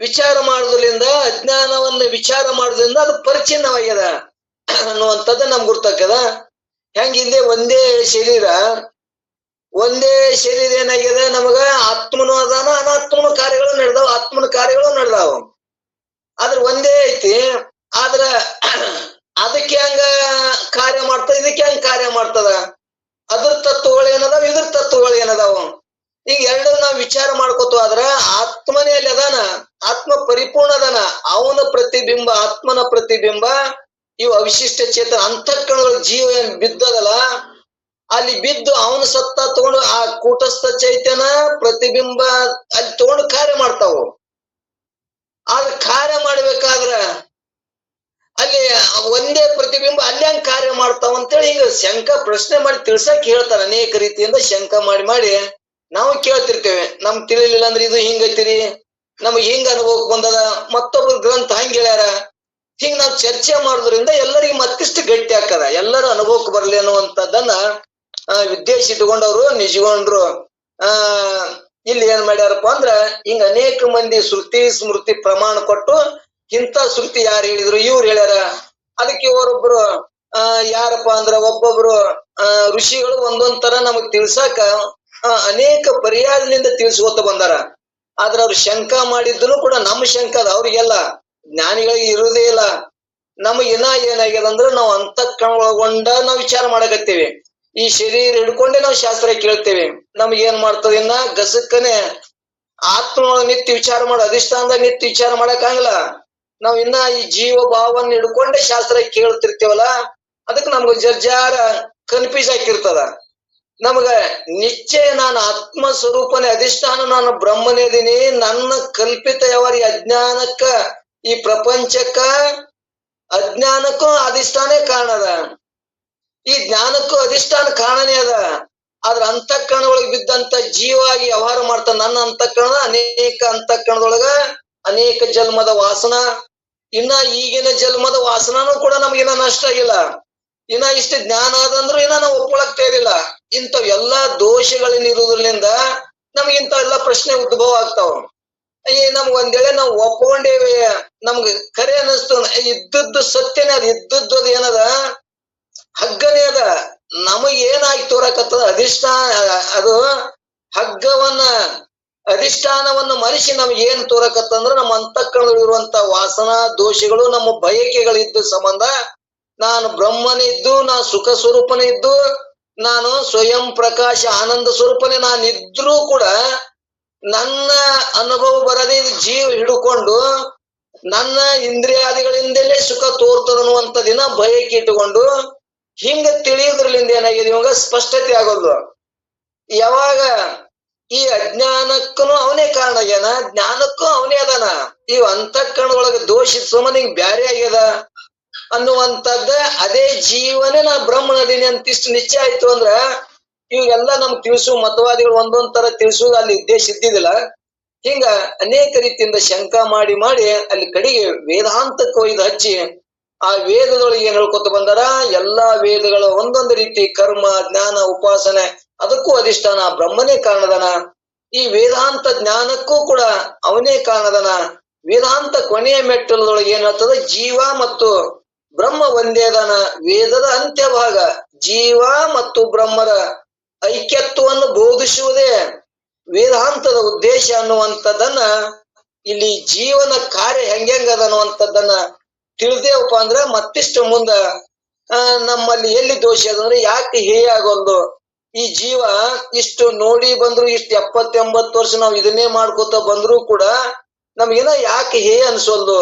A: ವಿಚಾರ ಮಾಡುವುದರಿಂದ ಅಜ್ಞಾನವನ್ನು ವಿಚಾರ ಮಾಡುವುದರಿಂದ ಅದು ಪರಿಚಿನ್ನವಾಗ್ಯದ ಅನ್ನುವಂಥದ್ದು ನಮ್ಗೆ ಗುರ್ತಾಗ್ಯದ. ಹೆಂಗ ಇಲ್ಲಿ ಒಂದೇ ಶರೀರ ಏನಾಗ್ಯದ, ನಮಗ ಆತ್ಮನು ಅದಾನ, ಅನಾತ್ಮನ ಕಾರ್ಯಗಳು ನಡೆದಾವ, ಆತ್ಮನ ಕಾರ್ಯಗಳು ನಡೆದಾವ. ಆದ್ರ ಒಂದೇ ಐತಿ, ಆದ್ರ ಅದಕ್ಕೆ ಹೆಂಗ ಕಾರ್ಯ ಮಾಡ್ತದ, ಇದಕ್ಕೆ ಹೆಂಗ ಕಾರ್ಯ ಮಾಡ್ತದ, ಅದ್ರ ತತ್ವಗಳು ಏನದಾವ, ಇದ್ರ ತತ್ವಗಳು ಏನದಾವ. ಈಗ ಎರಡು ನಾವ್ ವಿಚಾರ ಮಾಡ್ಕೋತ ಆದ್ರ ಆತ್ಮನೇ ಅಲ್ಲಿ ಅದಾನ, ಆತ್ಮ ಪರಿಪೂರ್ಣ ಅದಾನ, ಅವನ ಪ್ರತಿಬಿಂಬ ಆತ್ಮನ ಪ್ರತಿಬಿಂಬ ಇವು ಅವಿಶಿಷ್ಟ ಚೇತನ ಅಂತಃಕರಣಗಳ ಜೀವ ಏನ್ ಬಿದ್ದದಲ್ಲ, ಅಲ್ಲಿ ಬಿದ್ದು ಅವನ ಸತ್ತ ತಗೊಂಡು ಆ ಕೂಟಸ್ಥ ಚೈತನ್ಯ ಪ್ರತಿಬಿಂಬ ಅಲ್ಲಿ ತಗೊಂಡು ಕಾರ್ಯ ಮಾಡ್ತಾವ. ಆದ್ರೆ ಕಾರ್ಯ ಮಾಡ್ಬೇಕಾದ್ರ ಅಲ್ಲಿ ಒಂದೇ ಪ್ರತಿಬಿಂಬ ಅಲ್ಲಿ ಹೆಂಗ್ ಕಾರ್ಯ ಮಾಡ್ತಾವ ಅಂತೇಳಿ ಹಿಂಗ ಶಂಕ ಪ್ರಶ್ನೆ ಮಾಡಿ ತಿಳ್ಸಕ್ ಹೇಳ್ತಾರ. ಅನೇಕ ರೀತಿಯಿಂದ ಶಂಕ ಮಾಡಿ ನಾವು ಕೇಳ್ತಿರ್ತೇವೆ, ನಮ್ಗ್ ತಿಳಿಲಿಲ್ಲ ಅಂದ್ರೆ ಇದು ಹಿಂಗೈತಿರಿ, ನಮಗ್ ಹಿಂಗ ಅನುಭವಕ್ ಬಂದದ, ಮತ್ತೊಬ್ರು ಗ್ರಂಥ ಹಂಗ ಹೇಳ್ಯಾರ, ಹಿಂಗ್ ನಾವ್ ಚರ್ಚೆ ಮಾಡೋದ್ರಿಂದ ಎಲ್ಲರಿಗೂ ಮತ್ತಿಷ್ಟು ಗಟ್ಟಿ ಹಾಕದ, ಎಲ್ಲರ ಅನುಭವಕ್ಕೆ ಬರ್ಲಿ ಅನ್ನುವಂಥದ್ದನ್ನ ಉದ್ದೇಶ ಇಟ್ಕೊಂಡವ್ರು ನಿಜಗೊಂಡ್ರು. ಇಲ್ಲಿ ಏನ್ ಮಾಡ್ಯಾರಪ್ಪ ಅಂದ್ರ ಹಿಂಗ ಅನೇಕ ಮಂದಿ ಶ್ರುತಿ ಸ್ಮೃತಿ ಪ್ರಮಾಣ ಕೊಟ್ಟು ಇಂಥ ಶ್ರುತಿ ಯಾರು ಹೇಳಿದ್ರು, ಇವ್ರು ಹೇಳ್ಯಾರ. ಅದಕ್ಕೆ ಇವರೊಬ್ರು ಯಾರಪ್ಪ ಅಂದ್ರ ಒಬ್ಬೊಬ್ರು ಋಷಿಗಳು ಒಂದೊಂದ್ ತರ ನಮಗ್ ತಿಳ್ಸಾಕ ಅನೇಕ ಪರ್ಯಾಯದಿಂದ ತಿಳಿಸ್ಕೊತ ಬಂದಾರ. ಆದ್ರ ಅವ್ರು ಶಂಕ ಮಾಡಿದ್ರು ಕೂಡ ನಮ್ಮ ಶಂಕ ಅದ, ಅವ್ರಿಗೆಲ್ಲ ಜ್ಞಾನಿಗಳಿಗೆ ಇರುವುದೇ ಇಲ್ಲ. ನಮಗ್ ಏನಾಗ್ಯದ ಅಂದ್ರೆ ನಾವು ಅಂತಃಕರಣ ಒಳಗೊಂಡ ನಾವು ವಿಚಾರ ಮಾಡಕತ್ತೀವಿ, ಈ ಶರೀರ ಹಿಡ್ಕೊಂಡೆ ನಾವು ಶಾಸ್ತ್ರ ಕೇಳ್ತೇವೆ. ನಮ್ಗೆ ಏನ್ ಮಾಡ್ತದ, ಇನ್ನ ಗಸಕ್ಕನೆ ಆತ್ಮೊಳಗ ನಿತ್ಯ ವಿಚಾರ ಮಾಡೋ ಅಧಿಷ್ಠಾನದಾಗ ನಿತ್ಯ ವಿಚಾರ ಮಾಡಕ್ ಆಗಲ್ಲ. ನಾವ್ ಇನ್ನ ಈ ಜೀವ ಭಾವನ್ನ ಹಿಡ್ಕೊಂಡೆ ಶಾಸ್ತ್ರ ಕೇಳ್ತಿರ್ತೇವಲ್ಲ, ಅದಕ್ಕೆ ನಮ್ಗ ಜರ್ಜಾರ ಕನ್ಫ್ಯೂಸ್ ಆಗಿರ್ತದ. ನಮಗ ನಿಶ್ಚಯ ನಾನು ಆತ್ಮ ಸ್ವರೂಪನೇ, ಅಧಿಷ್ಠಾನ ನಾನು ಬ್ರಹ್ಮನೇ ಇದೀನಿ, ನನ್ನ ಕಲ್ಪಿತ ಯಾವ ಅಜ್ಞಾನಕ್ಕ ಈ ಪ್ರಪಂಚಕ್ಕ ಅಜ್ಞಾನಕ್ಕೂ ಅಧಿಷ್ಠಾನೇ ಕಾರಣ ಅದ, ಈ ಜ್ಞಾನಕ್ಕೂ ಅಧಿಷ್ಠಾನ ಕಾರಣನೇ ಅದ. ಆದ್ರ ಅಂತಃಕರಣ ಒಳಗೆ ಬಿದ್ದಂತ ಜೀವಾಗಿ ವ್ಯವಹಾರ ಮಾಡ್ತಾನ. ನನ್ನ ಅಂತಃಕರಣ ಅನೇಕ ಅಂತಃಕರಣದೊಳಗ ಅನೇಕ ಜನ್ಮದ ವಾಸನ, ಇನ್ನ ಈಗಿನ ಜನ್ಮದ ವಾಸನೂ ಕೂಡ ನಮ್ಗಿನ್ನ ನಷ್ಟ ಆಗಿಲ್ಲ. ಇನ್ನ ಇಷ್ಟ ಜ್ಞಾನ ಆದಂದ್ರು ಇನ್ನ ನಾವು ಒಪ್ಕೊಳಕ್ ತಯಾರಿಲ್ಲ. ಇಂಥವ್ ಎಲ್ಲಾ ದೋಷಗಳನ್ನ ಇರುವುದ್ರಿಂದ ನಮ್ಗೆ ಇಂಥವೆಲ್ಲಾ ಪ್ರಶ್ನೆ ಉದ್ಭವ ಆಗ್ತಾವ. ನಮ್ಗ ಒಂದ್ ವೇಳೆ ನಾವು ಒಪ್ಕೊಂಡೇವಿ, ನಮ್ಗೆ ಖರೆ ಅನಿಸ್ತು, ಇದ್ದದ್ದು ಸತ್ಯನೇ ಅದ, ಇದ್ದದ್ದು ಅದ ಏನದ ಹಗ್ಗನೇ ಅದ. ನಮಗ್ ಏನಾಗಿ ತೋರಕತ್ತದ ಅದು ಹಗ್ಗವನ್ನ ಅಧಿಷ್ಠಾನವನ್ನು ಮರೆಸಿ ನಮ್ಗೆ ಏನ್ ತೋರಕತ್ತಂದ್ರ ನಮ್ಮ ಅಂತಃಕರಣದಲ್ಲಿರುವಂತ ವಾಸನಾ ದೋಷಗಳು ನಮ್ಮ ಬಯಕೆಗಳಿದ್ದ ಸಂಬಂಧ ನಾನು ಬ್ರಹ್ಮನಿದ್ದು ನಾನು ಸುಖ ಸ್ವರೂಪನೇ ಇದ್ದು ನಾನು ಸ್ವಯಂ ಪ್ರಕಾಶ ಆನಂದ ಸ್ವರೂಪನೇ ನಾನಿದ್ರೂ ಕೂಡ ನನ್ನ ಅನುಭವ ಬರದೆ ಜೀವ ಹಿಡ್ಕೊಂಡು ನನ್ನ ಇಂದ್ರಿಯಾದಿಗಳಿಂದಲೇ ಸುಖ ತೋರ್ತದನ್ನುವಂತ ದಿನ ಬಯಕೆ ಇಟ್ಟುಕೊಂಡು ಹಿಂಗ ತಿಳಿಯೋದ್ರಲ್ಲಿಂದ ಏನಾಗಿದೆ ಇವಾಗ ಸ್ಪಷ್ಟತೆ ಆಗೋದು. ಯಾವಾಗ ಈ ಅಜ್ಞಾನಕ್ಕೂ ಅವನೇ ಕಾರಣ ಆಗ್ಯಾನ, ಜ್ಞಾನಕ್ಕೂ ಅವನೇ ಅದಾನ. ಇವ್ ಅಂತಃಕರಣದೊಳಗ ದೋಷ ಸಂಬಂಧ ಬ್ಯಾರೆ ಆಗ್ಯದ ಅನ್ನುವಂಥದ್ದ ಅದೇ ಜೀವನೇ ನಾ ಬ್ರಹ್ಮನದೀನಿ ಅಂತ ಇಷ್ಟು ನಿಶ್ಚಯ ಆಯ್ತು ಅಂದ್ರ ಇವೆಲ್ಲ ನಮ್ಗೆ ತಿಳಿಸು ಮತವಾದಿಗಳು ಒಂದೊಂದ್ ತರ ತಿಳಿಸುವುದು ಅಲ್ಲಿ ಉದ್ದೇಶ ಇದ್ದಿದ್ದಿಲ್ಲ. ಹಿಂಗ ಅನೇಕ ರೀತಿಯಿಂದ ಶಂಕ ಮಾಡಿ ಅಲ್ಲಿ ಕಡೆಗೆ ವೇದಾಂತಕ್ಕೆ ಒಯ್ದು ಹಚ್ಚಿ ಆ ವೇದದೊಳಗೆ ಏನ್ ಹೇಳ್ಕೊತ ಬಂದಾರ, ಎಲ್ಲಾ ವೇದಗಳ ಒಂದೊಂದು ರೀತಿ ಕರ್ಮ ಜ್ಞಾನ ಉಪಾಸನೆ ಅದಕ್ಕೂ ಅಧಿಷ್ಠಾನ ಬ್ರಹ್ಮನೇ ಕಾರಣದನ. ಈ ವೇದಾಂತ ಜ್ಞಾನಕ್ಕೂ ಕೂಡ ಅವನೇ ಕಾರಣದನ. ವೇದಾಂತ ಕೊನೆಯ ಮೆಟ್ಟಲದೊಳಗೆ ಏನ್ ಹೇಳ್ತದ, ಜೀವ ಮತ್ತು ಬ್ರಹ್ಮ ಒಂದೇ ಅದಾನ. ವೇದದ ಅಂತ್ಯಭಾಗ ಜೀವ ಮತ್ತು ಬ್ರಹ್ಮರ ಐಕ್ಯತ್ವವನ್ನು ಬೋಧಿಸುವುದೇ ವೇದಾಂತದ ಉದ್ದೇಶ ಅನ್ನುವಂಥದ್ದನ್ನ ಇಲ್ಲಿ ಜೀವನ ಕಾರ್ಯ ಹೆಂಗೆಂಗದ ಅನ್ನುವಂಥದ್ದನ್ನ ತಿಳಿದೇವಪ್ಪ ಅಂದ್ರ ಮತ್ತಿಷ್ಟು ಮುಂದ ನಮ್ಮಲ್ಲಿ ಎಲ್ಲಿ ದೋಷ ಅದಂದ್ರೆ ಯಾಕೆ ಹೇಯ ಆಗೋಲ್ದು. ಈ ಜೀವ ಇಷ್ಟು ನೋಡಿ ಬಂದ್ರು, ಇಷ್ಟು 70-80 ವರ್ಷ ನಾವು ಇದನ್ನೇ ಮಾಡ್ಕೋತ ಬಂದ್ರು ಕೂಡ ನಮ್ಗೇನೋ ಯಾಕೆ ಹೇಯ ಅನ್ಸೋಲ್ದು.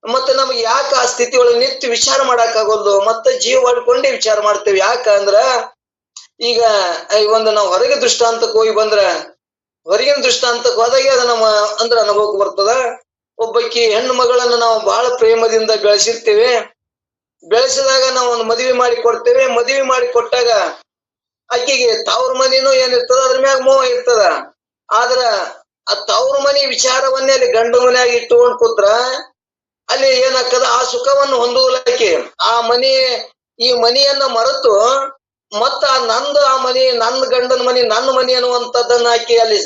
A: ಮತ್ತೆ ನಮ್ಗೆ ಯಾಕೆ ಆ ಸ್ಥಿತಿ ಒಳಗೆ ನಿಂತು ವಿಚಾರ ಮಾಡಕ್ ಆಗೋಲ್ದು. ಮತ್ತೆ ಜೀವ ಮಾಡ್ಕೊಂಡೇ ವಿಚಾರ ಮಾಡ್ತೇವೆ. ಯಾಕಂದ್ರ ಈಗ ಒಂದು ನಾವು ಹೊರಗೆ ದೃಷ್ಟಾಂತಕ್ಕೆ ಹೋಗಿ ಬಂದ್ರ, ಹೊರಗಿನ ದೃಷ್ಟಾಂತಕ್ಕೆ ಹೋದಾಗೆ ಅದ ನಮ್ಮ ಅಂದ್ರ ಅನುಭವಕ್ಕೆ ಬರ್ತದ. ಒಬ್ಬಕಿ ಹೆಣ್ಣು ಮಗಳನ್ನ ನಾವು ಬಹಳ ಪ್ರೇಮದಿಂದ ಬೆಳೆಸಿರ್ತೇವೆ. ಬೆಳೆಸಿದಾಗ ನಾವು ಒಂದು ಮದುವೆ ಮಾಡಿ ಕೊಡ್ತೇವೆ. ಮದುವೆ ಮಾಡಿ ಕೊಟ್ಟಾಗ ಆಕೆಗೆ ತವ್ರ ಮನಿನೂ ಏನಿರ್ತದ ಅದ್ರ ಮ್ಯಾಗ ಮೋಹ ಇರ್ತದ. ಆದ್ರ ಆ ತವ್ರ ಮನಿ ವಿಚಾರವನ್ನೇ ಅಲ್ಲಿ ಗಂಡು ಮನೆಯಾಗಿ ಇಟ್ಟುಕೊಂಡ್ ಕೂತ್ರ ಅಲ್ಲಿ ಏನಾಗ್ತದ, ಆ ಸುಖವನ್ನು ಹೊಂದುವುದಕ್ಕೆ ಈ ಮನಿಯನ್ನ ಮರೆತು ಮತ್ತ ಆ ಮನಿ ನನ್ನ ಗಂಡನ ಮನಿ ನನ್ನ ಮನಿ ಅನ್ನುವಂಥದ್ದನ್ನ ಆಕಿ ಅಲ್ಲಿ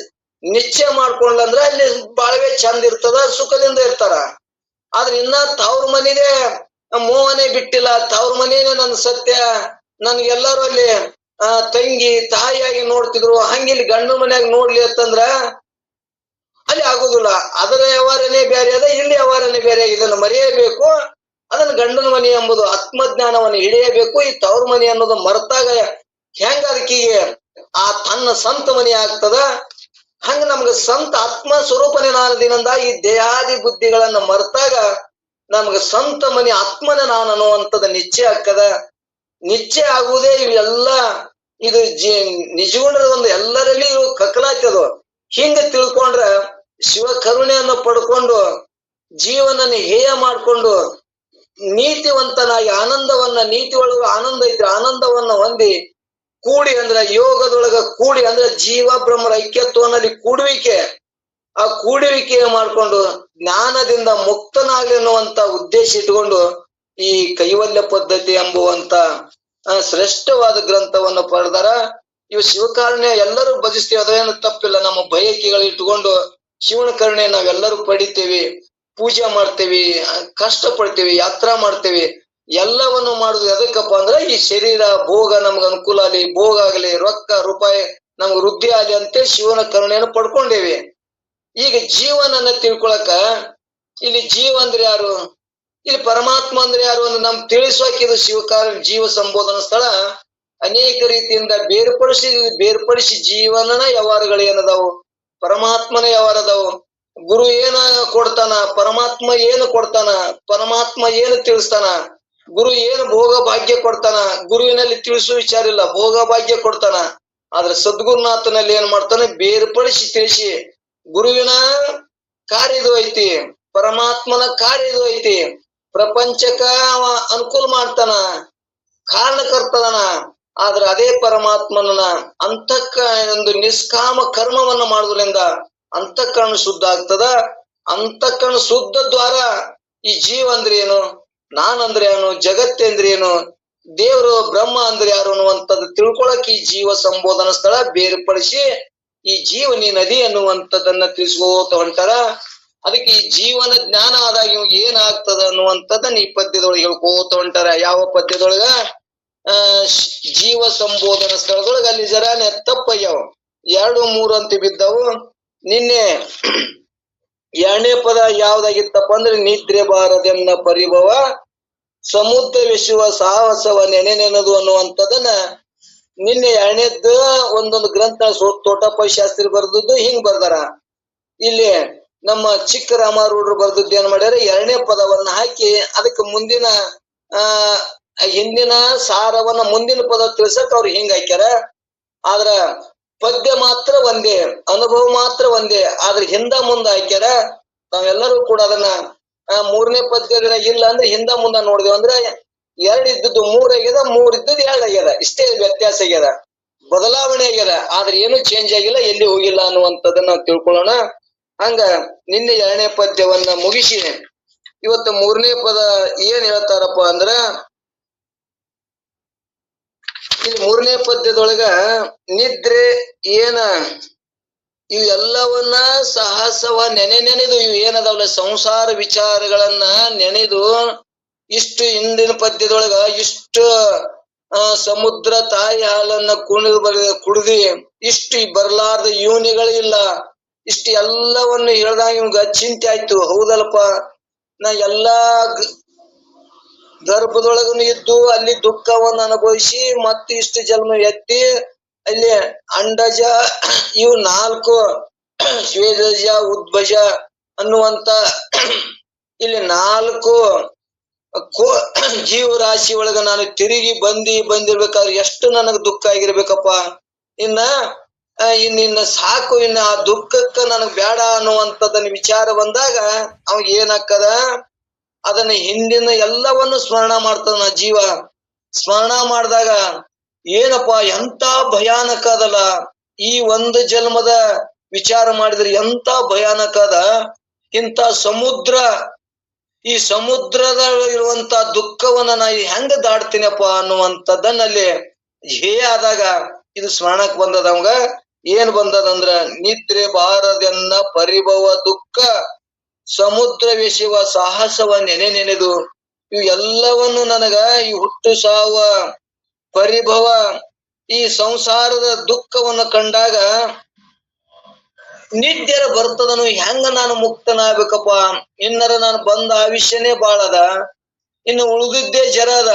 A: ನಿಶ್ಚಯ ಮಾಡ್ಕೊಂಡ್ಲಂದ್ರ ಅಲ್ಲಿ ಬಾಳ್ವೆ ಚಂದ ಇರ್ತದ, ಸುಖದಿಂದ ಇರ್ತಾರ. ಆದ್ರೆ ಇನ್ನ ತವ್ರ ಮನಿದೇ ಮೋಹನೆ ಬಿಟ್ಟಿಲ್ಲ, ತವ್ರ ಮನೇನೆ ನನ್ನ ಸತ್ಯ, ನನ್ಗೆಲ್ಲರೂ ಅಲ್ಲಿ ತಂಗಿ ತಾಯಿಯಾಗಿ ನೋಡ್ತಿದ್ರು, ಹಂಗಿಲ್ಲಿ ಗಂಡು ಮನ್ಯಾಗ ನೋಡ್ಲಿ ಅಂತಂದ್ರ ಅಲ್ಲಿ ಆಗುದಿಲ್ಲ. ಅದರ ವ್ಯವಹಾರನೇ ಬೇರೆ ಅದ, ಇಲ್ಲಿ ವ್ಯವಹಾರನೇ ಬೇರೆ. ಇದನ್ನು ಮರೆಯಬೇಕು. ಅದನ್ನ ಗಂಡನ ಮನಿ ಎಂಬುದು ಆತ್ಮಜ್ಞಾನವನ್ನು ಹಿಡಿಯಬೇಕು. ಈ ತವ್ರ ಮನಿ ಅನ್ನೋದು ಮರೆತಾಗ ಹೆಂಗ ಅದಕ್ಕಿಗೆ ಆ ತನ್ನ ಸ್ವಂತ ಮನಿ ಆಗ್ತದ, ಹಂಗ ನಮ್ಗ ಸ್ವಂತ ಆತ್ಮ ಸ್ವರೂಪನೇ ನಾನದಿನಿಂದ ಈ ದೇಹಾದಿ ಬುದ್ಧಿಗಳನ್ನ ಮರೆತಾಗ ನಮ್ಗ ಸ್ವಂತ ಮನಿ ಆತ್ಮನ ನಾನು ಅನ್ನುವಂಥದ್ದು ನಿಶ್ಚಯ ಆಗ್ತದ. ನಿಶ್ಚಯ ಆಗುವುದೇ ಇವೆಲ್ಲ ಇದು ನಿಜಗುಣದ ಒಂದು ಎಲ್ಲರಲ್ಲಿ ಕಕ್ಕಲಾಗ್ತದ. ಹಿಂಗ ತಿಳ್ಕೊಂಡ್ರ ಶಿವ ಕರುಣೆಯನ್ನು ಪಡ್ಕೊಂಡು ಜೀವನನ ಹೇಯ ಮಾಡ್ಕೊಂಡು ನೀತಿವಂತನಾಗಿ ಆನಂದವನ್ನ, ನೀತಿ ಒಳಗ ಆನಂದ ಐತ್ರಿ, ಆನಂದವನ್ನ ಹೊಂದಿ ಕೂಡಿ ಅಂದ್ರ ಯೋಗದೊಳಗ ಕೂಡಿ ಅಂದ್ರ ಜೀವ ಬ್ರಹ್ಮರ ಐಕ್ಯತ್ವನಲ್ಲಿ ಕೂಡುವಿಕೆ, ಆ ಕೂಡುವಿಕೆ ಮಾಡ್ಕೊಂಡು ಜ್ಞಾನದಿಂದ ಮುಕ್ತನಾಗ್ಲಿ ಅನ್ನುವಂತ ಉದ್ದೇಶ ಇಟ್ಕೊಂಡು ಈ ಕೈವಲ್ಯ ಪದ್ಧತಿ ಎಂಬುವಂತ ಶ್ರೇಷ್ಠವಾದ ಗ್ರಂಥವನ್ನು ಪಡೆದಾರ. ಇವು ಶಿವಕಾರುಣ್ಯ ಎಲ್ಲರೂ ಭಜಿಸ್ತೇವೆ, ಅದೇನು ತಪ್ಪಿಲ್ಲ. ನಮ್ಮ ಬಯಕೆಗಳು ಇಟ್ಕೊಂಡು ಶಿವನ ಕರುಣೆ ನಾವೆಲ್ಲರೂ ಪಡಿತೇವಿ, ಪೂಜೆ ಮಾಡ್ತೇವಿ, ಕಷ್ಟ ಪಡ್ತೇವಿ, ಯಾತ್ರಾ ಮಾಡ್ತೇವಿ. ಎಲ್ಲವನ್ನು ಮಾಡುದು ಎದಕ್ಕಪ್ಪ ಅಂದ್ರೆ ಈ ಶರೀರ ಭೋಗ ನಮ್ಗೆ ಅನುಕೂಲ ಆಗಲಿ, ಭೋಗ ಆಗಲಿ, ರೊಕ್ಕ ರೂಪಾಯಿ ನಮ್ಗೆ ವೃದ್ಧಿ ಆಗಲಿ ಅಂತೇಳಿ ಶಿವನ ಕರುಣೆಯನ್ನು ಪಡ್ಕೊಂಡೇವಿ. ಈಗ ಜೀವನನ್ನ ತಿಳ್ಕೊಳಕ ಇಲ್ಲಿ ಜೀವ ಅಂದ್ರೆ ಯಾರು, ಇಲ್ಲಿ ಪರಮಾತ್ಮ ಅಂದ್ರೆ ಯಾರು ಅಂದ್ರೆ ನಮ್ಗೆ ತಿಳಿಸೋಕೆ ಇದು ಶಿವಕಾರುಣ್ಯ ಜೀವ ಸಂಬೋಧನಾ ಸ್ಥಳ ಅನೇಕ ರೀತಿಯಿಂದ ಬೇರ್ಪಡಿಸಿ ಜೀವನನ ವ್ಯವಹಾರಗಳು ಏನದಾವು, ಪರಮಾತ್ಮನ ವ್ಯವಹಾರ ಅದಾವು. ಗುರು ಏನ ಕೊಡ್ತಾನ, ಪರಮಾತ್ಮ ಏನು ಕೊಡ್ತಾನ, ಪರಮಾತ್ಮ ಏನು ತಿಳಿಸ್ತಾನ, ಗುರು ಏನು ಭೋಗ ಭಾಗ್ಯ ಕೊಡ್ತಾನ. ಗುರುವಿನಲ್ಲಿ ತಿಳಿಸುವ ವಿಚಾರ ಇಲ್ಲ, ಭೋಗ ಭಾಗ್ಯ ಕೊಡ್ತಾನ. ಆದ್ರೆ ಸದ್ಗುರುನಾಥನಲ್ಲಿ ಏನ್ ಮಾಡ್ತಾನೆ, ಬೇರ್ಪಡಿಸಿ ತಿಳಿಸಿ ಗುರುವಿನ ಕಾರ್ಯ ಇದು ಐತಿ, ಪರಮಾತ್ಮನ ಕಾರ್ಯ ಇದು ಐತಿ, ಪ್ರಪಂಚಕ್ಕ ಅನುಕೂಲ ಮಾಡ್ತಾನ, ಕಾರಣಕರ್ತದನ. ಆದ್ರೆ ಅದೇ ಪರಮಾತ್ಮನ ಒಂದು ನಿಷ್ಕಾಮ ಕರ್ಮವನ್ನ ಮಾಡುವುದರಿಂದ ಅಂತಃಕರಣ ಶುದ್ಧ ಆಗ್ತದ. ಅಂತಃಕರಣ ಶುದ್ಧ ದ್ವಾರ ಈ ಜೀವ ಅಂದ್ರೆ ಏನು, ನಾನಂದ್ರೆ ಏನು, ಜಗತ್ತಂದ್ರೆ ಏನು, ದೇವರು ಬ್ರಹ್ಮ ಅಂದ್ರೆ ಯಾರು ಅನ್ನುವಂಥದ್ದು ತಿಳ್ಕೊಳಕ್ ಈ ಜೀವ ಸಂಬೋಧನಾ ಸ್ಥಳ ಬೇರ್ಪಡಿಸಿ ಈ ಜೀವನಿ ನದಿ ಅನ್ನುವಂಥದ್ದನ್ನ ತಿಳಿಸ್ಕೋತ ಹೊಂಟಾರ. ಅದಕ್ಕೆ ಈ ಜೀವನ ಜ್ಞಾನ ಆದಾಗ ಇವಾಗ ಏನಾಗ್ತದ ಅನ್ನುವಂಥದ್ದನ್ನ ಈ ಪದ್ಯದೊಳಗೆ ಹೇಳ್ಕೋತ ಹೊಂಟಾರ. ಯಾವ ಪದ್ಯದೊಳಗ ಜೀವ ಸಂಬೋಧನ ಸ್ಥಳದೊಳಗ ಅಲ್ಲಿ ಜರಾನೆ ತಪ್ಪಯ್ಯವ 2, 3 ಅಂತ ಬಿದ್ದವು. ನಿನ್ನೆ 2ನೇ ಪದ ಯಾವ್ದಾಗಿತ್ತಪ್ಪ ಅಂದ್ರೆ ನಿದ್ರೆ ಬಾರದೆನ್ನ ಪರಿಭವ ಸಮುದ್ರವೆಸುವ ಸಾಹಸವ ನೆನೆನೆನದು ಅನ್ನುವಂಥದನ್ನ ನಿನ್ನೆ 2ನೇದ್ದು ಒಂದೊಂದು ಗ್ರಂಥ ತೋಟಪ್ಪ ಶಾಸ್ತ್ರಿ ಬರ್ದದ್ದು ಹಿಂಗ್ ಬರ್ದಾರ. ಇಲ್ಲಿ ನಮ್ಮ ಚಿಕ್ಕ ರಾಮಾರೂಢರು ಬರ್ದದ್ದು ಏನ್ ಮಾಡ್ಯಾರ, 2ನೇ ಪದವನ್ನ ಹಾಕಿ ಅದಕ್ಕೆ ಮುಂದಿನ ಹಿಂದಿನ ಸಾರವನ್ನ ಮುಂದಿನ ಪದ ತಿಳ್ಸಕ್ ಅವ್ರು ಹಿಂಗ್ ಹಾಕ್ಯಾರ. ಆದ್ರ ಪದ್ಯ ಮಾತ್ರ ಒಂದೇ, ಅನುಭವ ಮಾತ್ರ ಒಂದೇ, ಆದ್ರೆ ಹಿಂದ ಮುಂದ ಹಾಕ್ಯಾರ. ನಾವೆಲ್ಲರೂ ಕೂಡ ಅದನ್ನ 3ನೇ ಪದ್ಯದಾಗ ಇಲ್ಲ ಅಂದ್ರೆ ಹಿಂದ ಮುಂದ ನೋಡಿದೇವ್ ಅಂದ್ರೆ 2 ಇದ್ದದ್ದು 3 ಆಗ್ಯದ, 3 ಇದ್ದದ್ದು 2 ಆಗ್ಯದ. ಇಷ್ಟೇ ವ್ಯತ್ಯಾಸ ಆಗ್ಯದ, ಬದಲಾವಣೆ ಆಗ್ಯದ. ಆದ್ರೆ ಏನು ಚೇಂಜ್ ಆಗಿಲ್ಲ, ಎಲ್ಲಿ ಹೋಗಿಲ್ಲ ಅನ್ನುವಂಥದ್ದನ್ನ ನಾವು ತಿಳ್ಕೊಳ್ಳೋಣ. ಹಂಗ ನಿನ್ನೆ 2ನೇ ಪದ್ಯವನ್ನ ಮುಗಿಸಿ ಇವತ್ತು 3ನೇ ಪದ ಏನ್ ಹೇಳ್ತಾರಪ್ಪ ಅಂದ್ರ, ಇಲ್ಲಿ 3ನೇ ಪದ್ಯದೊಳಗ ನಿದ್ರೆ ಏನ ಇವು ಎಲ್ಲವನ್ನ ಸಾಹಸವ ನೆನೆದು ಇವು ಏನದಾವಲ್ಲ ಸಂಸಾರ ವಿಚಾರಗಳನ್ನ ನೆನೆದು ಇಷ್ಟು ಹಿಂದಿನ ಪದ್ಯದೊಳಗ ಇಷ್ಟು ಸಮುದ್ರ ತಾಯಿ ಹಾಲನ್ನ ಕುಡ್ದಿ ಇಷ್ಟು ಬರ್ಲಾರ್ದ ಯೋನಿಗಳಿಲ್ಲ, ಇಷ್ಟು ಎಲ್ಲವನ್ನು ಹೇಳ್ದಾಗ ಇವ್ಗ ಚಿಂತೆ ಆಯ್ತು. ಹೌದಲ್ಪ, ನಾ ಎಲ್ಲಾ ಗರ್ಭದೊಳಗನು ಇದ್ದು ಅಲ್ಲಿ ದುಃಖವನ್ನು ಅನುಭವಿಸಿ ಮತ್ತು ಇಷ್ಟು ಜನ್ಮ ಎತ್ತಿ ಅಲ್ಲಿ ಅಂಡಜ ಇವು 4 ಶ್ವೇದಜ ಉದ್ಭಜ ಅನ್ನುವಂತ ಇಲ್ಲಿ 4 ಜೀವರಾಶಿ ಒಳಗ ನಾನು ತಿರುಗಿ ಬಂದಿರ್ಬೇಕಾದ್ರೆ ಎಷ್ಟು ನನಗ್ ದುಃಖ ಆಗಿರ್ಬೇಕಪ್ಪ. ಇನ್ನ ಸಾಕು, ಇನ್ನ ಆ ದುಃಖಕ್ಕ ನನಗ್ ಬೇಡ ಅನ್ನುವಂಥದ್ದನ್ನ ವಿಚಾರ ಬಂದಾಗ ಅವಾಗ ಏನಾಕ್ಕದ, ಅದನ್ನ ಹಿಂದಿನ ಎಲ್ಲವನ್ನು ಸ್ಮರಣ ಮಾಡ್ತಾನ ಜೀವ. ಸ್ಮರಣ ಮಾಡಿದಾಗ ಏನಪ್ಪಾ ಎಂತ ಭಯಾನಕ ಅದಲ್ಲ, ಈ ಒಂದು ಜನ್ಮದ ವಿಚಾರ ಮಾಡಿದ್ರೆ ಎಂತ ಭಯಾನಕ ಅದ. ಇಂಥ ಸಮುದ್ರ, ಈ ಸಮುದ್ರದ ಇರುವಂತ ದುಃಖವನ್ನ ನಾ ಹೆಂಗ ದಾಡ್ತೀನಪ್ಪ ಅನ್ನುವಂಥದ್ದನ್ನಲ್ಲಿ ಹೇಯ ಆದಾಗ ಇದು ಸ್ಮರಣಕ್ ಬಂದದ. ಅವಂಗ ಏನ್ ಬಂದದಂದ್ರ ನಿದ್ರೆ ಬಾರದೆನ್ನ ಪರಿಭವ ದುಃಖ ಸಮುದ್ರವೆಸೆವ ಸಾಹಸವ ನೆನೆದು ಇವು ಎಲ್ಲವನ್ನು ನನಗ ಈ ಹುಟ್ಟು ಸಾವ ಪರಿಭವ ಈ ಸಂಸಾರದ ದುಃಖವನ್ನು ಕಂಡಾಗ ನಿದ್ಯರ ಬರ್ತದನು, ಹೆಂಗ ನಾನು ಮುಕ್ತನಾಗ್ಬೇಕಪ್ಪ. ಇನ್ನರ ನಾನು ಬಂದ ಆವಿಷ್ಯನೇ ಬಾಳದ, ಇನ್ನು ಉಳಿದಿದ್ದೇ ಜರ ಅದ.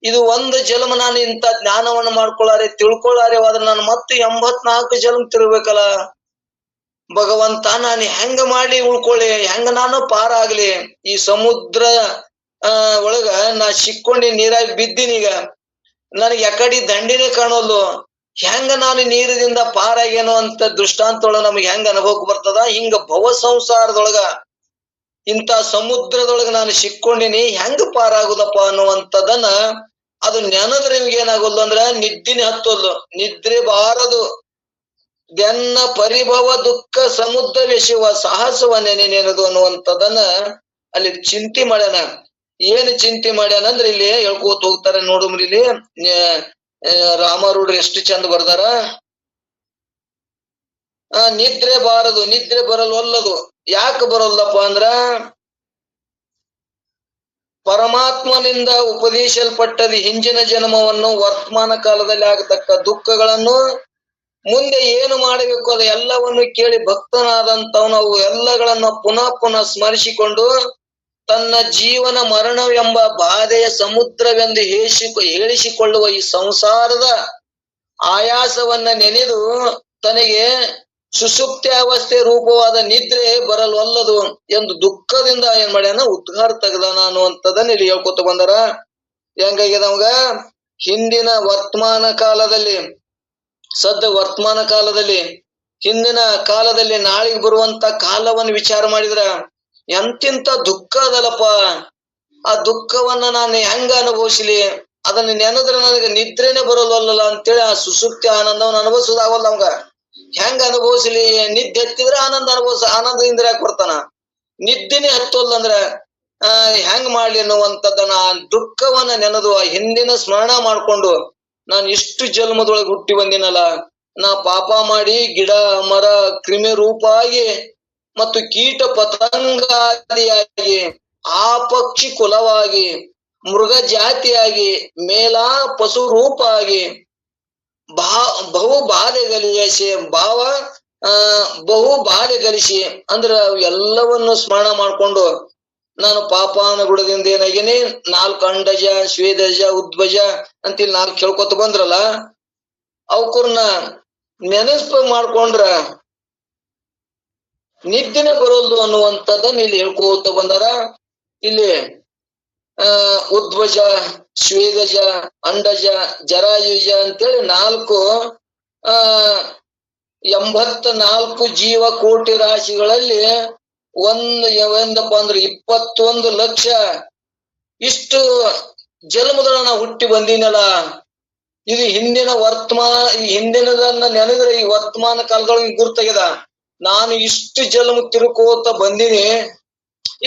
A: ಇದು ಒಂದು ಜನ್ಮ ನಾನು ಇಂಥ ಜ್ಞಾನವನ್ನು ಮಾಡ್ಕೊಳ್ಳಾರೆ ತಿಳ್ಕೊಳ್ಳಾರೆ ಆದ್ರೆ ನಾನು ಮತ್ತೆ 84 ಜನ್ಮ ತಿರ್ಬೇಕಲ್ಲ ಭಗವಂತ. ನಾನು ಹೆಂಗ ಮಾಡಿ ಉಳ್ಕೊಳ್ಳಿ, ಹೆಂಗ ನಾನು ಪಾರಾಗ್ಲಿ. ಈ ಸಮುದ್ರ ಒಳಗ ನಾ ಸಿಕ್ಕೊಂಡಿ ನೀರಾಗಿ ಬಿದ್ದೀನೀಗ, ನನಗೆ ಯಾಕಡಿ ದಂಡಿನೇ ಕಾಣೋದು. ಹೆಂಗ ನಾನು ನೀರಿನಿಂದ ಪಾರಾಗೇನೋ ಅಂತ ದೃಷ್ಟಾಂತೊಳಗ ನಮ್ಗೆ ಹೆಂಗ ಅನುಭವಕ್ಕೆ ಬರ್ತದ. ಹಿಂಗ ಭವ ಸಂಸಾರದೊಳಗ ಇಂಥ ಸಮುದ್ರದೊಳಗ ನಾನು ಸಿಕ್ಕೊಂಡಿನಿ, ಹೆಂಗ ಪಾರಾಗುದಪ್ಪ ಅನ್ನುವಂಥದ್ದನ್ನ ಅದು ನೆನದ್ರೆ ನಿಮ್ಗೆ ಏನಾಗೋದು ಅಂದ್ರ ನಿದ್ದಿನೇ ಹತ್ತೋದು. ನಿದ್ರೆ ಬಾರದು ದೆನ್ನ ಪರಿಭವ ದುಃಖ ಸಮುದ್ರವೆಸೆವ ಸಾಹಸವ ನೆನೆದು ಅನ್ನುವಂಥದ್ದನ್ನ ಅಲ್ಲಿ ಚಿಂತೆ ಮಾಡ್ಯಾನ. ಏನ್ ಚಿಂತೆ ಮಾಡ್ಯಾನ ಅಂದ್ರೆ ಇಲ್ಲಿ ಹೇಳ್ಕೋತ ಹೋಗ್ತಾರೆ ನೋಡುಮ್ರಿ. ಇಲ್ಲಿ ರಾಮಾರೂಢರು ಎಷ್ಟು ಚಂದ ಬರ್ದಾರ. ನಿದ್ರೆ ಬಾರದು, ನಿದ್ರೆ ಬರಲ್ವಲ್ಲದು. ಯಾಕೆ ಬರಲ್ಲಪ್ಪ ಅಂದ್ರ ಪರಮಾತ್ಮನಿಂದ ಉಪದೇಶಲ್ಪಟ್ಟದ ಹಿಂದಿನ ಜನ್ಮವನ್ನು ವರ್ತಮಾನ ಕಾಲದಲ್ಲಿ ಆಗತಕ್ಕ ದುಃಖಗಳನ್ನು ಮುಂದೆ ಏನು ಮಾಡಬೇಕು ಅದು ಎಲ್ಲವನ್ನು ಕೇಳಿ ಭಕ್ತನಾದಂತವನು ಅವು ಎಲ್ಲಗಳನ್ನ ಪುನಃ ಸ್ಮರಿಸಿಕೊಂಡು ತನ್ನ ಜೀವನ ಮರಣವೆಂಬ ಬಾಧೆಯ ಸಮುದ್ರವೆಂದು ಹೇಳಿಸಿಕೊಳ್ಳುವ ಈ ಸಂಸಾರದ ಆಯಾಸವನ್ನ ನೆನೆದು ತನಗೆ ಸುಸುಪ್ತಿ ಅವಸ್ಥೆ ರೂಪವಾದ ನಿದ್ರೆ ಬರಲ್ವಲ್ಲದು ಎಂದು ದುಃಖದಿಂದ ಏನ್ ಮಾಡ್ಯಾನ ಉದ್ಗಾರ ತೆಗ್ದಾನ ಅನ್ನುವಂಥದ್ದನ್ನ ಇಲ್ಲಿ ಹೇಳ್ಕೊತ ಬಂದಾರ. ಹೆಂಗಾಗ್ಯದ ಅವಾಗ ಹಿಂದಿನ ವರ್ತಮಾನ ಕಾಲದಲ್ಲಿ ವರ್ತಮಾನ ಕಾಲದಲ್ಲಿ ಹಿಂದಿನ ಕಾಲದಲ್ಲಿ ನಾಳಿಗೆ ಬರುವಂತ ಕಾಲವನ್ನು ವಿಚಾರ ಮಾಡಿದ್ರ ಎಂತಿಂತ ದುಃಖ ಅದಲ್ಲಪ್ಪ. ಆ ದುಃಖವನ್ನ ನಾನು ಹೆಂಗ ಅನುಭವಿಸ್ಲಿ, ಅದನ್ನ ನೆನೆದ್ರೆ ನನಗೆ ನಿದ್ರೆನೆ ಬರಲ್ವಲ್ಲ ಅಂತೇಳಿ ಆ ಸುಸುಪ್ತಿ ಆನಂದವನ್ನು ಅನುಭವಿಸೋದಾಗಲ್ಲ. ಅವಂಗ ಹೆಂಗ ಅನುಭವಿಸ್ಲಿ, ನಿದ್ದೆ ಹತ್ತಿದ್ರೆ ಆನಂದದಿಂದ ಯಾಕೆ ಬರ್ತಾನ, ನಿದ್ದೆನೆ ಹತ್ತೋಲ್ಲ ಅಂದ್ರ ಹೆಂಗ್ ಮಾಡ್ಲಿ ಅನ್ನುವಂಥದ್ದನ್ನ ದುಃಖವನ್ನ ನೆನೆದು ಆ ಹಿಂದಿನ ಸ್ಮರಣ ಮಾಡ್ಕೊಂಡು ನಾನು ಇಷ್ಟು ಜನ್ಮದೊಳಗೆ ಹುಟ್ಟಿ ಬಂದಿನಲ್ಲ, ನಾ ಪಾಪ ಮಾಡಿ ಗಿಡ ಮರ ಕ್ರಿಮಿ ರೂಪ ಆಗಿ ಮತ್ತು ಕೀಟ ಪತಂಗಾದಿಯಾಗಿ ಆ ಪಕ್ಷಿ ಕುಲವಾಗಿ ಮೃಗ ಜಾತಿಯಾಗಿ ಮೇಲಾ ಪಶು ರೂಪ ಆಗಿ ಬಹು ಬಾಧೆ ಗಳಿಸಿ ಬಹು ಬಾಧೆ ಗಳಿಸಿ ಅಂದ್ರ ಎಲ್ಲವನ್ನು ಸ್ಮರಣ ಮಾಡ್ಕೊಂಡು ನಾನು ಪಾಪಾನುಗುಣದಿಂದ ಏನಾಗೀನಿ 4 ಅಂಡಜ ಶ್ವೇದಜ ಉದ್ಭಜ ಅಂತೇಳಿ 4 ಕೇಳ್ಕೊತ ಬಂದ್ರಲ್ಲ ಅವಕರ್ನ ನೆನಸ್ಪ ಮಾಡ್ಕೊಂಡ್ರ ನಿದ್ದೆನೆ ಬರೋದು ಅನ್ನುವಂಥದ್ದನ್ನ ಇಲ್ಲಿ ಹೇಳ್ಕೋತ ಬಂದಾರ. ಇಲ್ಲಿ ಉದ್ಭಜ ಶ್ವೇದಜ ಅಂಡಜ ಜರಾಯುಜ ಅಂತೇಳಿ 84 ಜೀವಕೋಟಿ ರಾಶಿಗಳಲ್ಲಿ ಒಂದಪ್ಪ ಅಂದ್ರೆ 21 ಲಕ್ಷ ಇಷ್ಟು ಜನ್ಮದೊಳ ನಾ ಹುಟ್ಟಿ ಬಂದಿನಲ್ಲ. ಇದು ಹಿಂದಿನದನ್ನ ನೆನೆದ್ರೆ ಈ ವರ್ತಮಾನ ಕಾಲದೊಳಗೆ ಗುರ್ತಾಗ್ಯದ. ನಾನು ಇಷ್ಟು ಜನ್ಮ ತಿರ್ಕೋತ ಬಂದಿನಿ,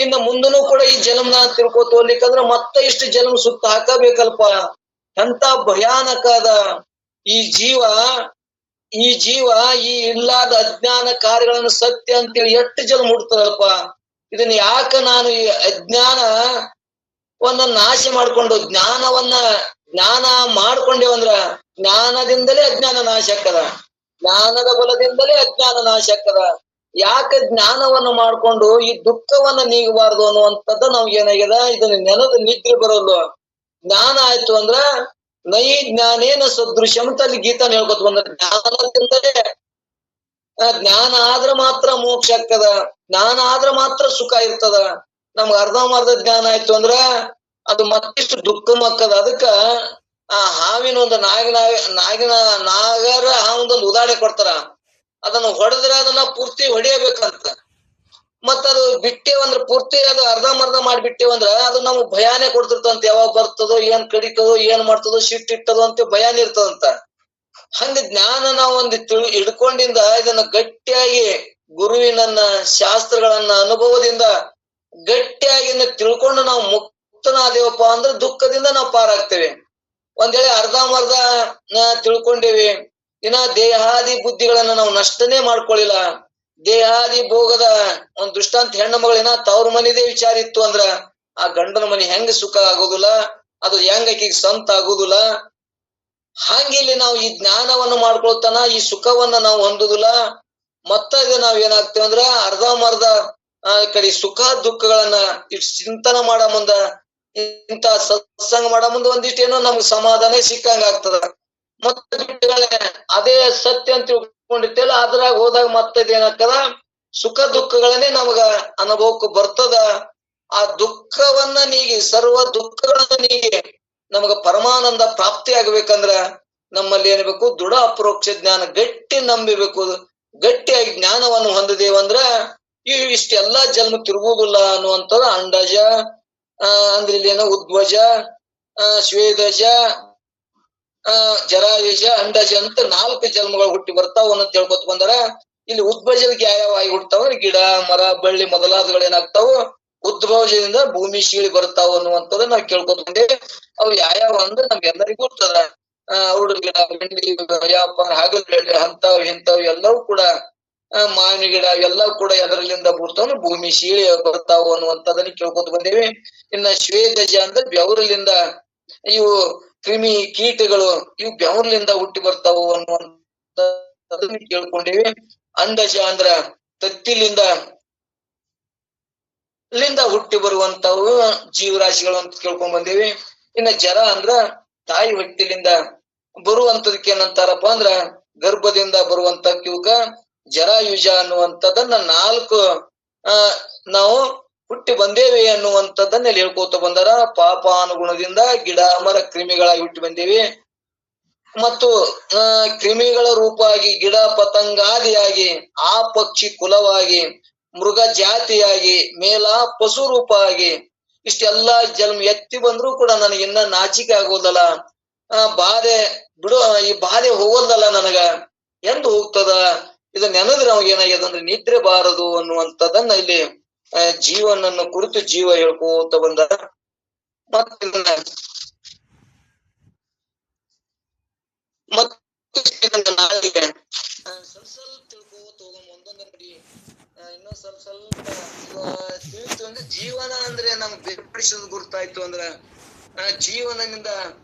A: ಇನ್ನು ಮುಂದನು ಕೂಡ ಈ ಜನ್ಮ ನಾನು ತಿರ್ಕೋತ ಹೋಗ್ಲಿಕ್ಕಂದ್ರ ಮತ್ತೆ ಇಷ್ಟು ಜನ್ಮ ಸುತ್ತ ಹಾಕಬೇಕಲ್ಪ. ಎಂತ ಭಯಾನಕ ಅದ ಈ ಜೀವ ಈ ಇಲ್ಲಾದ ಅಜ್ಞಾನ ಕಾರ್ಯಗಳನ್ನು ಸತ್ಯ ಅಂತೇಳಿ ಎಷ್ಟು ಜನ್ಮ ಹುಡ್ತಾರಲ್ಪ. ಇದನ್ನ ಯಾಕ ನಾನು ಈ ಅಜ್ಞಾನವನ್ನ ನಾಶ ಮಾಡ್ಕೊಂಡು ಜ್ಞಾನ ಮಾಡ್ಕೊಂಡೇವಂದ್ರ ಜ್ಞಾನದಿಂದಲೇ ಅಜ್ಞಾನ ನಾಶ ಆಗ್ತದ, ಜ್ಞಾನದ ಬಲದಿಂದಲೇ ಅಜ್ಞಾನ ನಾಶ ಆಗ್ತದ. ಯಾಕೆ ಜ್ಞಾನವನ್ನು ಮಾಡ್ಕೊಂಡು ಈ ದುಃಖವನ್ನ ನೀಗಬಾರ್ದು ಅನ್ನುವಂಥದ್ದು ನಮ್ಗೆ ಏನಾಗ್ಯದ, ಇದನ್ನ ನೆನದ ನಿದ್ರೆ ಬರೋದು. ಜ್ಞಾನ ಆಯ್ತು ಅಂದ್ರ ನೈ ಜ್ಞಾನೇನ ಸದೃಶ್ಯಂ ಅಂತ ಅಲ್ಲಿ ಗೀತಾನ ಹೇಳ್ಕೊತ ಬಂದ. ಜ್ಞಾನದಿಂದಲೇ ಜ್ಞಾನ ಆದ್ರ ಮಾತ್ರ ಮೋಕ್ಷ ಆಗ್ತದ, ಜ್ಞಾನ ಆದ್ರ ಮಾತ್ರ ಸುಖ ಇರ್ತದ. ನಮ್ಗೆ ಅರ್ಧಂಬರ್ಧ ಜ್ಞಾನ ಆಯ್ತು ಅಂದ್ರ ಅದು ಮತ್ತಿಷ್ಟು ದುಃಖ ಮಕ್ಕದ. ಅದಕ್ಕ ಆ ಹಾವಿನ ಒಂದು ನಾಗರ ಹಾವೊಂದೊಂದು ಉದಾಹರಣೆ ಕೊಡ್ತಾರ. ಅದನ್ನ ಹೊಡೆದ್ರೆ ಅದನ್ನ ಪೂರ್ತಿ ಹೊಡೆಯಬೇಕಂತ, ಮತ್ತದು ಬಿಟ್ಟೇವಂದ್ರ ಪೂರ್ತಿ ಅದು ಅರ್ಧಂಬರ್ಧ ಮಾಡಿಬಿಟ್ಟೇವಂದ್ರ ಅದು ನಮ್ಗ್ ಭಯಾನೇ ಕೊಡ್ತಿರ್ತಂತ. ಯಾವಾಗ ಬರ್ತದೋ, ಏನ್ ಕಡಿತದೋ, ಏನ್ ಮಾಡ್ತದೋ, ಸಿಟ್ಟಿಟ್ಟದೋ ಅಂತ ಭಯಾನೇ ಇರ್ತದಂತ. ಹಂಗ ಜ್ಞಾನ ನಾವು ಒಂದು ಹಿಡ್ಕೊಂಡಿಂದ ಇದನ್ನ ಗಟ್ಟಿಯಾಗಿ ಗುರುವಿನನ್ನ ಶಾಸ್ತ್ರಗಳನ್ನ ಅನುಭವದಿಂದ ಗಟ್ಟಿಯಾಗಿ ತಿಳ್ಕೊಂಡು ನಾವು ಮುಕ್ತನಾದೇವಪ್ಪ ಅಂದ್ರೆ ದುಃಖದಿಂದ ನಾವು ಪಾರಾಗ್ತೇವೆ. ಒಂದ್ ವೇಳೆ ಅರ್ಧಂಬರ್ಧ ತಿಳ್ಕೊಂಡೇವಿ, ಇನ್ನ ದೇಹಾದಿ ಬುದ್ಧಿಗಳನ್ನ ನಾವು ನಷ್ಟನೇ ಮಾಡ್ಕೊಳ್ಳಿಲ್ಲ. ದೇಹಾದಿ ಭೋಗದ ಒಂದ್ ದೃಷ್ಟಾಂತ, ಹೆಣ್ಣು ಮಗಳಿನ ತವ್ರ ಮನಿದೇ ವಿಚಾರ ಇತ್ತು ಅಂದ್ರ ಆ ಗಂಡನ ಮನಿ ಹೆಂಗ ಸುಖ ಆಗೋದಿಲ್ಲ, ಅದು ಹೆಂಗ ಆಕಿಗೆ ಸಂತ ಆಗುದಿಲ್ಲ. ಹಂಗಿಲ್ಲಿ ನಾವು ಈ ಜ್ಞಾನವನ್ನು ಮಾಡ್ಕೊಳ್ತಾನ ಈ ಸುಖವನ್ನ ನಾವು ಹೊಂದುದಿಲ್ಲ. ಮತ್ತ ಇದು ನಾವ್ ಏನಾಗ್ತೇವೆ ಅಂದ್ರ ಅರ್ಧಂಬರ್ಧ ಕಡೆ ಸುಖ ದುಃಖಗಳನ್ನ ಇಷ್ಟು ಚಿಂತನೆ ಮಾಡ ಮುಂದ, ಇಂತ ಸತ್ಸಂಗ ಮಾಡ ಮುಂದ ಒಂದಿಷ್ಟು ಏನೋ ನಮ್ಗೆ ಸಮಾಧಾನ ಸಿಕ್ಕಂಗ ಆಗ್ತದ. ಮತ್ತೆ ಅದೇ ಸತ್ಯ ಅಂತ ತಿಳ್ಕೊಂಡಿರ್ತೇಲ್ಲ, ಅದ್ರಾಗ ಹೋದಾಗ ಮತ್ತೆ ಏನಾಗ್ತದ, ಸುಖ ದುಃಖಗಳನ್ನೇ ನಮಗ ಅನುಭವಕ್ಕೆ ಬರ್ತದ. ಆ ದುಃಖವನ್ನ ನೀಗಿ, ಸರ್ವ ದುಃಖಗಳನ್ನ ನೀಗಿ ನಮಗ ಪರಮಾನಂದ ಪ್ರಾಪ್ತಿ ಆಗ್ಬೇಕಂದ್ರ ನಮ್ಮಲ್ಲಿ ಏನ್ಬೇಕು, ದೃಢ ಅಪರೋಕ್ಷ ಜ್ಞಾನ ಗಟ್ಟಿ ನಂಬಿಬೇಕು. ಗಟ್ಟಿಯಾಗಿ ಜ್ಞಾನವನ್ನು ಹೊಂದಿದೇವಂದ್ರ ಇಷ್ಟೆಲ್ಲಾ ಜನ್ಮ ತಿರುಗುವುದಿಲ್ಲ ಅನ್ನುವಂಥದ್ದು. ಅಂಡಜ ಅಂದ್ರೆ ಇಲ್ಲಿ ಏನೋ ಉದ್ವಜ, ಶ್ವೇದಜ, ಜರಾಯುಜ, ಅಂಡಜ ಅಂತ 4 ಜನ್ಮಗಳು ಹುಟ್ಟಿ ಬರ್ತಾವ ಅಂತ ಹೇಳ್ಕೊತ ಬಂದಾರ. ಇಲ್ಲಿ ಉದ್ಭಜಕ್ಕೆ ಯಾವ ಆಗಿ ಹುಡ್ತಾವ, ಗಿಡ ಮರ ಬಳ್ಳಿ ಮೊದಲಾದಗಳು ಏನಾಗ್ತಾವ ಉದ್ಭವಜದಿಂದ ಭೂಮಿ ಶೀಳಿ ಬರ್ತಾವ ಅನ್ನುವಂಥದ್ದು ನಾವ್ ಕೇಳ್ಕೊತ ಬಂದೇವೆ. ಅವು ಯಾವ್ಯಾವ ಅಂದ್ರೆ ನಮ್ಗೆಲ್ಲರಿಗೂ ಗೊತ್ತದ. ಔಡು ಗಿಡ, ಬೆಂಡಿ, ವ್ಯಾಪಾರ, ಹಾಗಲಬೆಳ್ಳಿ, ಇಂಥವ್ ಎಲ್ಲವೂ ಕೂಡ, ಮಾವಿನ ಗಿಡ ಎಲ್ಲವೂ ಕೂಡ ಎದರಲ್ಲಿಂದ ಬಿಡ್ತಾವ, ಭೂಮಿ ಶೀಳಿ ಬರ್ತಾವ ಅನ್ನುವಂಥದ್ದನ್ನ ಕೇಳ್ಕೊತ ಬಂದೇವಿ. ಇನ್ನ ಶ್ವೇದಜ ಅಂದ್ರೆ ಬೆವರಲಿಂದ, ಇವು ಕ್ರಿಮಿ ಕೀಟಗಳು ಇವು ಬೆವರ್ಲಿಂದ ಹುಟ್ಟಿ ಬರ್ತಾವು ಅನ್ನುವಂಥದ್ದನ್ನ ಕೇಳ್ಕೊಂಡೇವಿ. ಅಂಡಜ ಅಂದ್ರ ತತ್ತಿಲಿಂದ ಹುಟ್ಟಿ ಬರುವಂತವು ಜೀವರಾಶಿಗಳು ಅಂತ ಕೇಳ್ಕೊಂಡ್ ಬಂದೇವಿ. ಇನ್ನ ಜರ ಅಂದ್ರ ತಾಯಿ ಹೊಟ್ಟಿಲಿಂದ ಬರುವಂತದಕ್ಕೆ ಏನಂತಾರಪ್ಪ ಅಂದ್ರ ಗರ್ಭದಿಂದ ಬರುವಂತ ಕಿವುಕ ಜರಾಯುಜ ಅನ್ನುವಂಥದ್ದನ್ನ 4 ನಾವು ಹುಟ್ಟಿ ಬಂದೇವಿ ಅನ್ನುವಂಥದ್ದನ್ನ ಹೇಳ್ಕೋತ ಬಂದಾರ. ಪಾಪಾನುಗುಣದಿಂದ ಗಿಡ ಮರ ಕ್ರಿಮಿಗಳಾಗಿ ಹುಟ್ಟಿ ಬಂದೇವಿ, ಮತ್ತು ಕ್ರಿಮಿಗಳ ರೂಪವಾಗಿ ಗಿಡ ಪತಂಗಾದಿಯಾಗಿ, ಆ ಪಕ್ಷಿ ಕುಲವಾಗಿ, ಮೃಗ ಜಾತಿಯಾಗಿ, ಮೇಲ ಪಶು ರೂಪ ಆಗಿ, ಇಷ್ಟೆಲ್ಲಾ ಜನ್ಮ ಎತ್ತಿ ಬಂದ್ರು ಕೂಡ ನನಗಿನ್ನ ನಾಚಿಕೆ ಆಗೋದಲ್ಲ, ಬಾಧೆ ಬಿಡು, ಈ ಬಾಧೆ ಹೋಗೋದಲ್ಲ ನನಗ, ಎಂದು ಹೋಗ್ತದ. ಇದು ನೆನದ್ರೆ ನಮ್ಗೆ ಏನಾಗ್ಯದಂದ್ರೆ ನಿದ್ರೆ ಬಾರದು ಅನ್ನುವಂಥದ್ದನ್ನ ಇಲ್ಲಿ ಜೀವನನ್ನು ಕುರಿತು ಜೀವ ಹೇಳ್ಕೋತ ಬಂದ. ಮತ್ತೆ ನಾಳೆಗೆ ಸ್ವಲ್ಪ ತಿಳ್ಕೋತ ಹೋಗೋಣ ಒಂದೊಂದ ಕಡೆ. ಇನ್ನೊಂದ್ ಸ್ವಲ್ಪ ತಿಳಿತು ಅಂದ್ರೆ ಜೀವನ ಅಂದ್ರೆ ನಮ್ಗೆ ಬೇರ್ಪಡಿಸೋದು ಗುರ್ತಾಯ್ತು ಅಂದ್ರ ಜೀವನದಿಂದ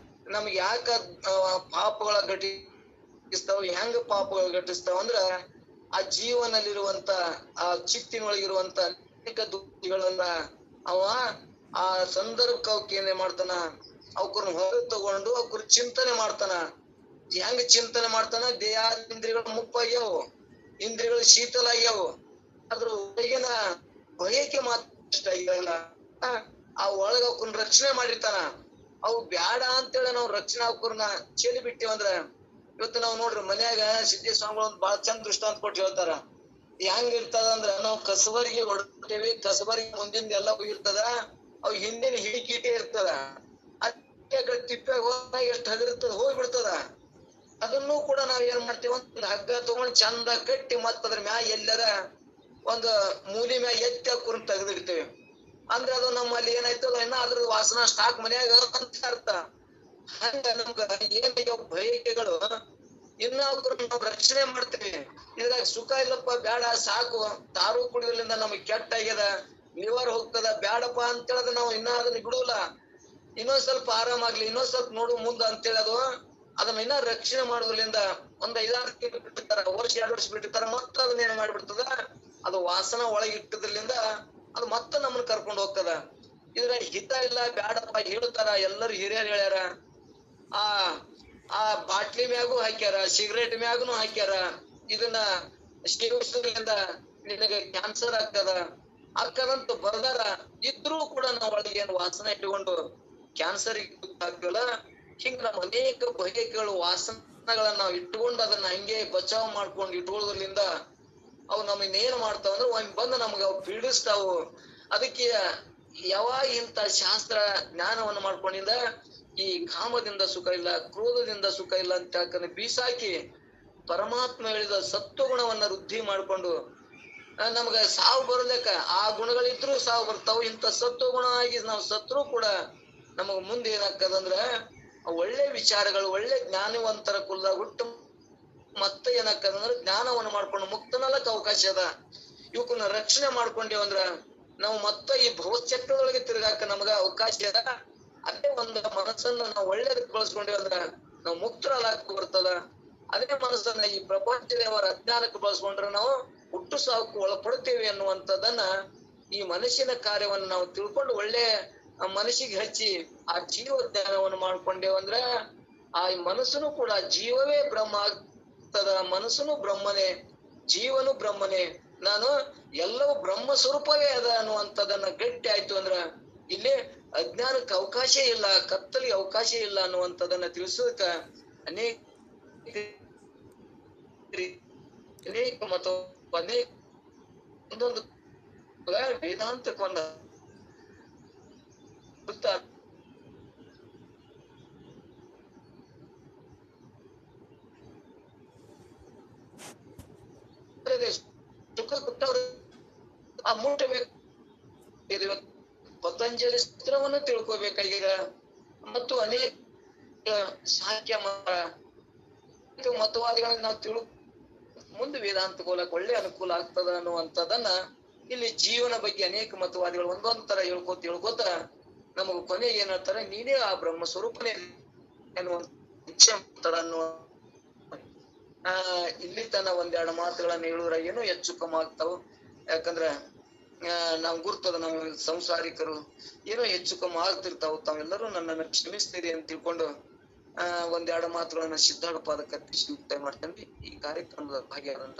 A: ನಮ್ಗೆ ಯಾಕ ಪಾಪಗಳ ಘಟಿಸ್ತಾವ, ಹೆಂಗ ಪಾಪಗಳು ಘಟಿಸ್ತಾವ ಅಂದ್ರ ಆ ಜೀವನಲ್ಲಿರುವಂತ ಆ ಚಿತ್ತಿನೊಳಗಿರುವಂತ ಅನೇಕ ದುಃಖಗಳನ್ನ ಅವ ಆ ಸಂದರ್ಭಕ್ಕೆ ಅವಕ್ಕೆ ಏನೇ ಮಾಡ್ತಾನ, ಅವಕನ್ನ ಹೊರ ತಗೊಂಡು ಅವ್ರ ಚಿಂತನೆ ಮಾಡ್ತಾನ. ಹೆಂಗ ಚಿಂತನೆ ಮಾಡ್ತಾನ? ದೇಹಾದಿಂದ್ರಿಯಗಳು ಮುಪ್ಪಾಗ್ಯಾವು, ಇಂದ್ರಿಯಗಳು ಶೀತಲ ಆಗ್ಯಾವು, ಅದ್ರ ಒಳಗಿನ ಬಯಕೆ ಮಾತ್ರ ಆಗಿರಲ್ಲ. ಆ ಒಳಗ ಅವಕನ್ನ ರಕ್ಷಣೆ ಮಾಡಿರ್ತಾನ. ಅವು ಬ್ಯಾಡ ಅಂತೇಳಿ ನಾವು ರಕ್ಷಣೆ ಅವಕನ್ನ ಚೆಲ್ಲಿ ಬಿಟ್ಟಿವಂದ್ರ, ಇವತ್ತು ನಾವ್ ನೋಡ್ರಿ ಮನ್ಯಾಗ ಸಿದ್ದೇಶ್ವರ ಸ್ವಾಮಿಗಳು ಒಂದು ಬಾಳ ಚಂದ ದೃಷ್ಟಾಂತ ಕೊಟ್ಟು ಹೇಳ್ತಾರ. ಹೆಂಗ್ ಇರ್ತದ ಅಂದ್ರ, ನಾವು ಕಸಬರಿಗೆ ಹೊಡ್ತೇವಿ, ಕಸಬರಿಗೆ ಮುಂದಿಂದ ಎಲ್ಲ ಇರ್ತದ, ಅವ್ ಹಿಂದಿನ ಹಿಡಿಕೀಟೆ ಇರ್ತದ, ತಿಪ್ಪೆ ಎಷ್ಟು ಹಗರ್ತದ ಹೋಗ್ಬಿಡ್ತದ. ಅದನ್ನು ಕೂಡ ನಾವ್ ಏನ್ ಮಾಡ್ತೇವ, ಒಂದು ಹಗ್ಗ ತಗೊಂಡ್ ಚಂದ ಕಟ್ಟಿ ಮತ್ತ ಅದ್ರ ಮ್ಯಾಗ ಎಲ್ಲರ ಒಂದು ಮೂಲಿ ಮ್ಯಾಗ ಎತ್ತಿ ಹಾಕೊಂಡು ತೆಗೆದಿಡ್ತೇವೆ. ಅಂದ್ರೆ ಅದು ನಮ್ಮಲ್ಲಿ ಏನಾಯ್ತದ, ಇನ್ನ ಅದ್ರ ವಾಸನ ಸ್ಟಾಕ್ ಮನ್ಯಾಗ ಅಂತ ಅರ್ಥ. ಹಂಗ ನಮ್ಗ ಏನ್ ಬಯಕೆಗಳು ಇನ್ನ ಅವ್ರನ್ನ ನಾವ್ ರಕ್ಷಣೆ ಮಾಡ್ತೇವೆ. ಇದ್ರಾಗ ಸುಖ ಇಲ್ಲಪ್ಪ, ಬ್ಯಾಡ ಸಾಕು, ತಾರು ಕುಡಿಯೋದ್ರಿಂದ ನಮಗ್ ಕೆಟ್ಟ ಆಗ್ಯದ, ಲಿವರ್ ಹೋಗ್ತದ, ಬ್ಯಾಡಪ್ಪ ಅಂತ ಹೇಳದ ನಾವು ಇನ್ನ ಅದನ್ನ ಬಿಡುಲ್ಲ. ಇನ್ನೊಂದ್ ಸ್ವಲ್ಪ ಆರಾಮಾಗ್ಲಿ, ಇನ್ನೊಂದ್ ಸ್ವಲ್ಪ ನೋಡು ಮುಂದ ಅಂತೇಳಿ ಅದನ್ನ ಇನ್ನ ರಕ್ಷಣೆ ಮಾಡೋದ್ರಿಂದ ಒಂದ್ 5-6 ತಿಂಗಳು ಬಿಟ್ಟಿರ್ತಾರ, ವರ್ಷ 2 ವರ್ಷ ಬಿಟ್ಟಿರ್ತಾರ, ಮತ್ತ ಅದನ್ನ ಏನ್ ಮಾಡ್ಬಿಡ್ತದ, ಅದು ವಾಸನ ಒಳಗೆ ಇಟ್ಟದ್ರಲಿಂದ ಅದು ಮತ್ತೆ ನಮ್ಮನ್ನ ಕರ್ಕೊಂಡು ಹೋಗ್ತದ. ಇದ್ರ ಹಿತ ಇಲ್ಲ, ಬ್ಯಾಡಪ್ಪ ಹೇಳ್ತಾರ, ಎಲ್ಲರೂ ಹಿರಿಯರು ಹೇಳ್ಯಾರ. ಆ ಬಾಟ್ಲಿ ಮ್ಯಾಗೂ ಹಾಕ್ಯಾರ, ಸಿಗರೇಟ್ ಮ್ಯಾಗನು ಹಾಕ್ಯಾರ, ಇದನ್ನ ಸೇವಿಸೋದ್ರಿಂದ ನಿನಗೆ ಕ್ಯಾನ್ಸರ್ ಆಗ್ತದಂತ ಬರ್ದಾರ. ಇದ್ರೂ ಕೂಡ ನಾವ್ ಒಳಗೆ ಏನ್ ವಾಸನ ಇಟ್ಕೊಂಡು ಕ್ಯಾನ್ಸರ್ ಆಗ್ತೀವಲ್ಲ, ಹಿಂಗ ನಮ್ ಅನೇಕ ಬಗೆಗಳು ವಾಸನಗಳನ್ನ ನಾವ್ ಇಟ್ಕೊಂಡು ಅದನ್ನ ಹಂಗೆ ಬಚಾವ್ ಮಾಡ್ಕೊಂಡು ಇಟ್ಕೊಳ್ಳೋದ್ರಿಂದ ಅವು ನಮ್ಮನ್ನೇನ್ ಮಾಡ್ತಾವ ಅಂದ್ರೆ ಒಂದ್ ಬಂದು ನಮ್ಗ ಅವು ಪೀಡಿಸ್ತಾವು. ಅದಕ್ಕೆ ಯಾವಾಗ ಇಂತ ಶಾಸ್ತ್ರ ಜ್ಞಾನವನ್ನು ಮಾಡ್ಕೊಂಡಿಂದ ಈ ಕಾಮದಿಂದ ಸುಖ ಇಲ್ಲ, ಕ್ರೋಧದಿಂದ ಸುಖ ಇಲ್ಲ ಅಂತ ಯಾಕಂದ್ರೆ ಬೀಸಾಕಿ ಪರಮಾತ್ಮ ಹೇಳಿದ ಸತ್ವಗುಣವನ್ನ ವೃದ್ಧಿ ಮಾಡ್ಕೊಂಡು ನಮ್ಗ ಸಾವು ಬರ್ಲೇಕ ಆ ಗುಣಗಳಿದ್ರು ಸಾವು ಬರ್ತಾವ. ಇಂತ ಸತ್ವಗುಣ ಆಗಿ ನಾವು ಸತ್ರು ಕೂಡ ನಮಗ್ ಮುಂದೆ ಏನಾಗ್ತದಂದ್ರ ಒಳ್ಳೆ ವಿಚಾರಗಳು, ಒಳ್ಳೆ ಜ್ಞಾನವಂತರ ಕುಲದಾಗ ಹುಟ್ಟು ಮತ್ತೆ ಏನಾಗ್ತದಂದ್ರ ಜ್ಞಾನವನ್ನು ಮಾಡ್ಕೊಂಡು ಮುಕ್ತನಲಕ್ ಅವಕಾಶ ಅದ. ಇವಕ್ಕನ್ನ ರಕ್ಷಣೆ ಮಾಡ್ಕೊಂಡೇವಂದ್ರ ನಾವು ಮತ್ತೆ ಈ ಭವಚಕ್ರದೊಳಗೆ ತಿರ್ಗಾಕ ನಮಗ ಅವಕಾಶ ಅದ. ಅದೇ ಒಂದು ಮನಸ್ಸನ್ನ ನಾವು ಒಳ್ಳೇದಕ್ಕೆ ಬಳಸ್ಕೊಂಡೇವಂದ್ರ ನಾವು ಮುಕ್ತರಲಾಕ ಬರ್ತದ. ಅದೇ ಮನಸ್ಸನ್ನ ಈ ಪ್ರಪಂಚ ದೇವರ ಅಜ್ಞಾನಕ್ಕೆ ಬಳಸ್ಕೊಂಡ್ರೆ ನಾವು ಹುಟ್ಟು ಸಾವುಕು ಒಳಪಡ್ತೇವೆ ಅನ್ನುವಂಥದ್ದನ್ನ ಈ ಮನಸ್ಸಿನ ಕಾರ್ಯವನ್ನು ನಾವು ತಿಳ್ಕೊಂಡು ಒಳ್ಳೆ ಮನಸ್ಸಿಗೆ ಹಚ್ಚಿ ಆ ಜೀವ ಜ್ಞಾನವನ್ನು ಮಾಡ್ಕೊಂಡೇವಂದ್ರ ಆ ಮನಸ್ಸುನು ಕೂಡ ಜೀವವೇ ಬ್ರಹ್ಮ ಆಗ್ತದ. ಮನಸ್ಸುನು ಬ್ರಹ್ಮನೇ, ಜೀವನು ಬ್ರಹ್ಮನೇ, ನಾನು ಎಲ್ಲವೂ ಬ್ರಹ್ಮ ಸ್ವರೂಪವೇ ಅದ ಅನ್ನುವಂಥದ್ದನ್ನ ಗಟ್ಟಿ ಆಯ್ತು ಅಂದ್ರ ಇಲ್ಲಿ ಅಜ್ಞಾನಕ್ಕೆ ಅವಕಾಶ ಇಲ್ಲ, ಕತ್ತಲಿಗೆ ಅವಕಾಶ ಇಲ್ಲ ಅನ್ನುವಂಥದ್ದನ್ನ ತಿಳಿಸೋದಕ್ಕ ಅನೇಕ ಮತ್ತು ಅನೇಕ ಒಂದೊಂದು ವೇದಾಂತಕ್ಕೊಂದ ಸುಖ ಕೊಟ್ಟವ್ರು ಆ ಮುಟ್ಟಬೇಕು. ಪತಂಜಲಿ ಸೂತ್ರವನ್ನು ತಿಳ್ಕೊಬೇಕಾಗಿದೆ ಮತ್ತು ಅನೇಕ ಸಾಂಖ್ಯ ಮತವಾದಿಗಳನ್ನ ನಾವು ಮುಂದೆ ವೇದಾಂತ ಹೋಲಕ್ ಒಳ್ಳೆ ಅನುಕೂಲ ಆಗ್ತದ ಅನ್ನುವಂಥದ್ದನ್ನ ಇಲ್ಲಿ ಜೀವನ ಬಗ್ಗೆ ಅನೇಕ ಮತವಾದಿಗಳು ಒಂದೊಂದ್ ತರ ಹೇಳ್ಕೋತ ನಮಗ ಕೊನೆಗೆ ಏನ್ ಹೇಳ್ತಾರೆ, ನೀನೇ ಆ ಬ್ರಹ್ಮ ಸ್ವರೂಪನೇ ಅನ್ನುವಂತ ಅನ್ನುವ ಇಲ್ಲಿ ತನ ಒಂದೆರಡು ಮಾತುಗಳನ್ನ ಹೇಳುದ್ರ ಏನೋ ಹೆಚ್ಚು ಕಮ್ಮಿ ಆಗ್ತಾವ. ಯಾಕಂದ್ರ ನಾವ್ ಗುರ್ತದ ನಾವು ಸಂಸಾರಿಕರು ಏನೋ ಹೆಚ್ಚು ಕಮ್ಮಿ ಆಗ್ತಿರ್ತಾವ. ತಾವೆಲ್ಲರೂ ನನ್ನನ್ನು ಕ್ಷಮಿಸ್ತೀರಿ ಅಂತ ತಿಳ್ಕೊಂಡು ಒಂದೆರಡು ಮಾತುಗಳನ್ನ ಸಿದ್ಧಾರ್ಥ ಪಾದಕ್ಕೆ ಅರ್ಪಿಸಿ ಮುಕ್ತಾಯ ಮಾಡ್ತೇನೆ. ಈ ಕಾರ್ಯಕ್ರಮದ ಭಾಗಿಯಾದಂತ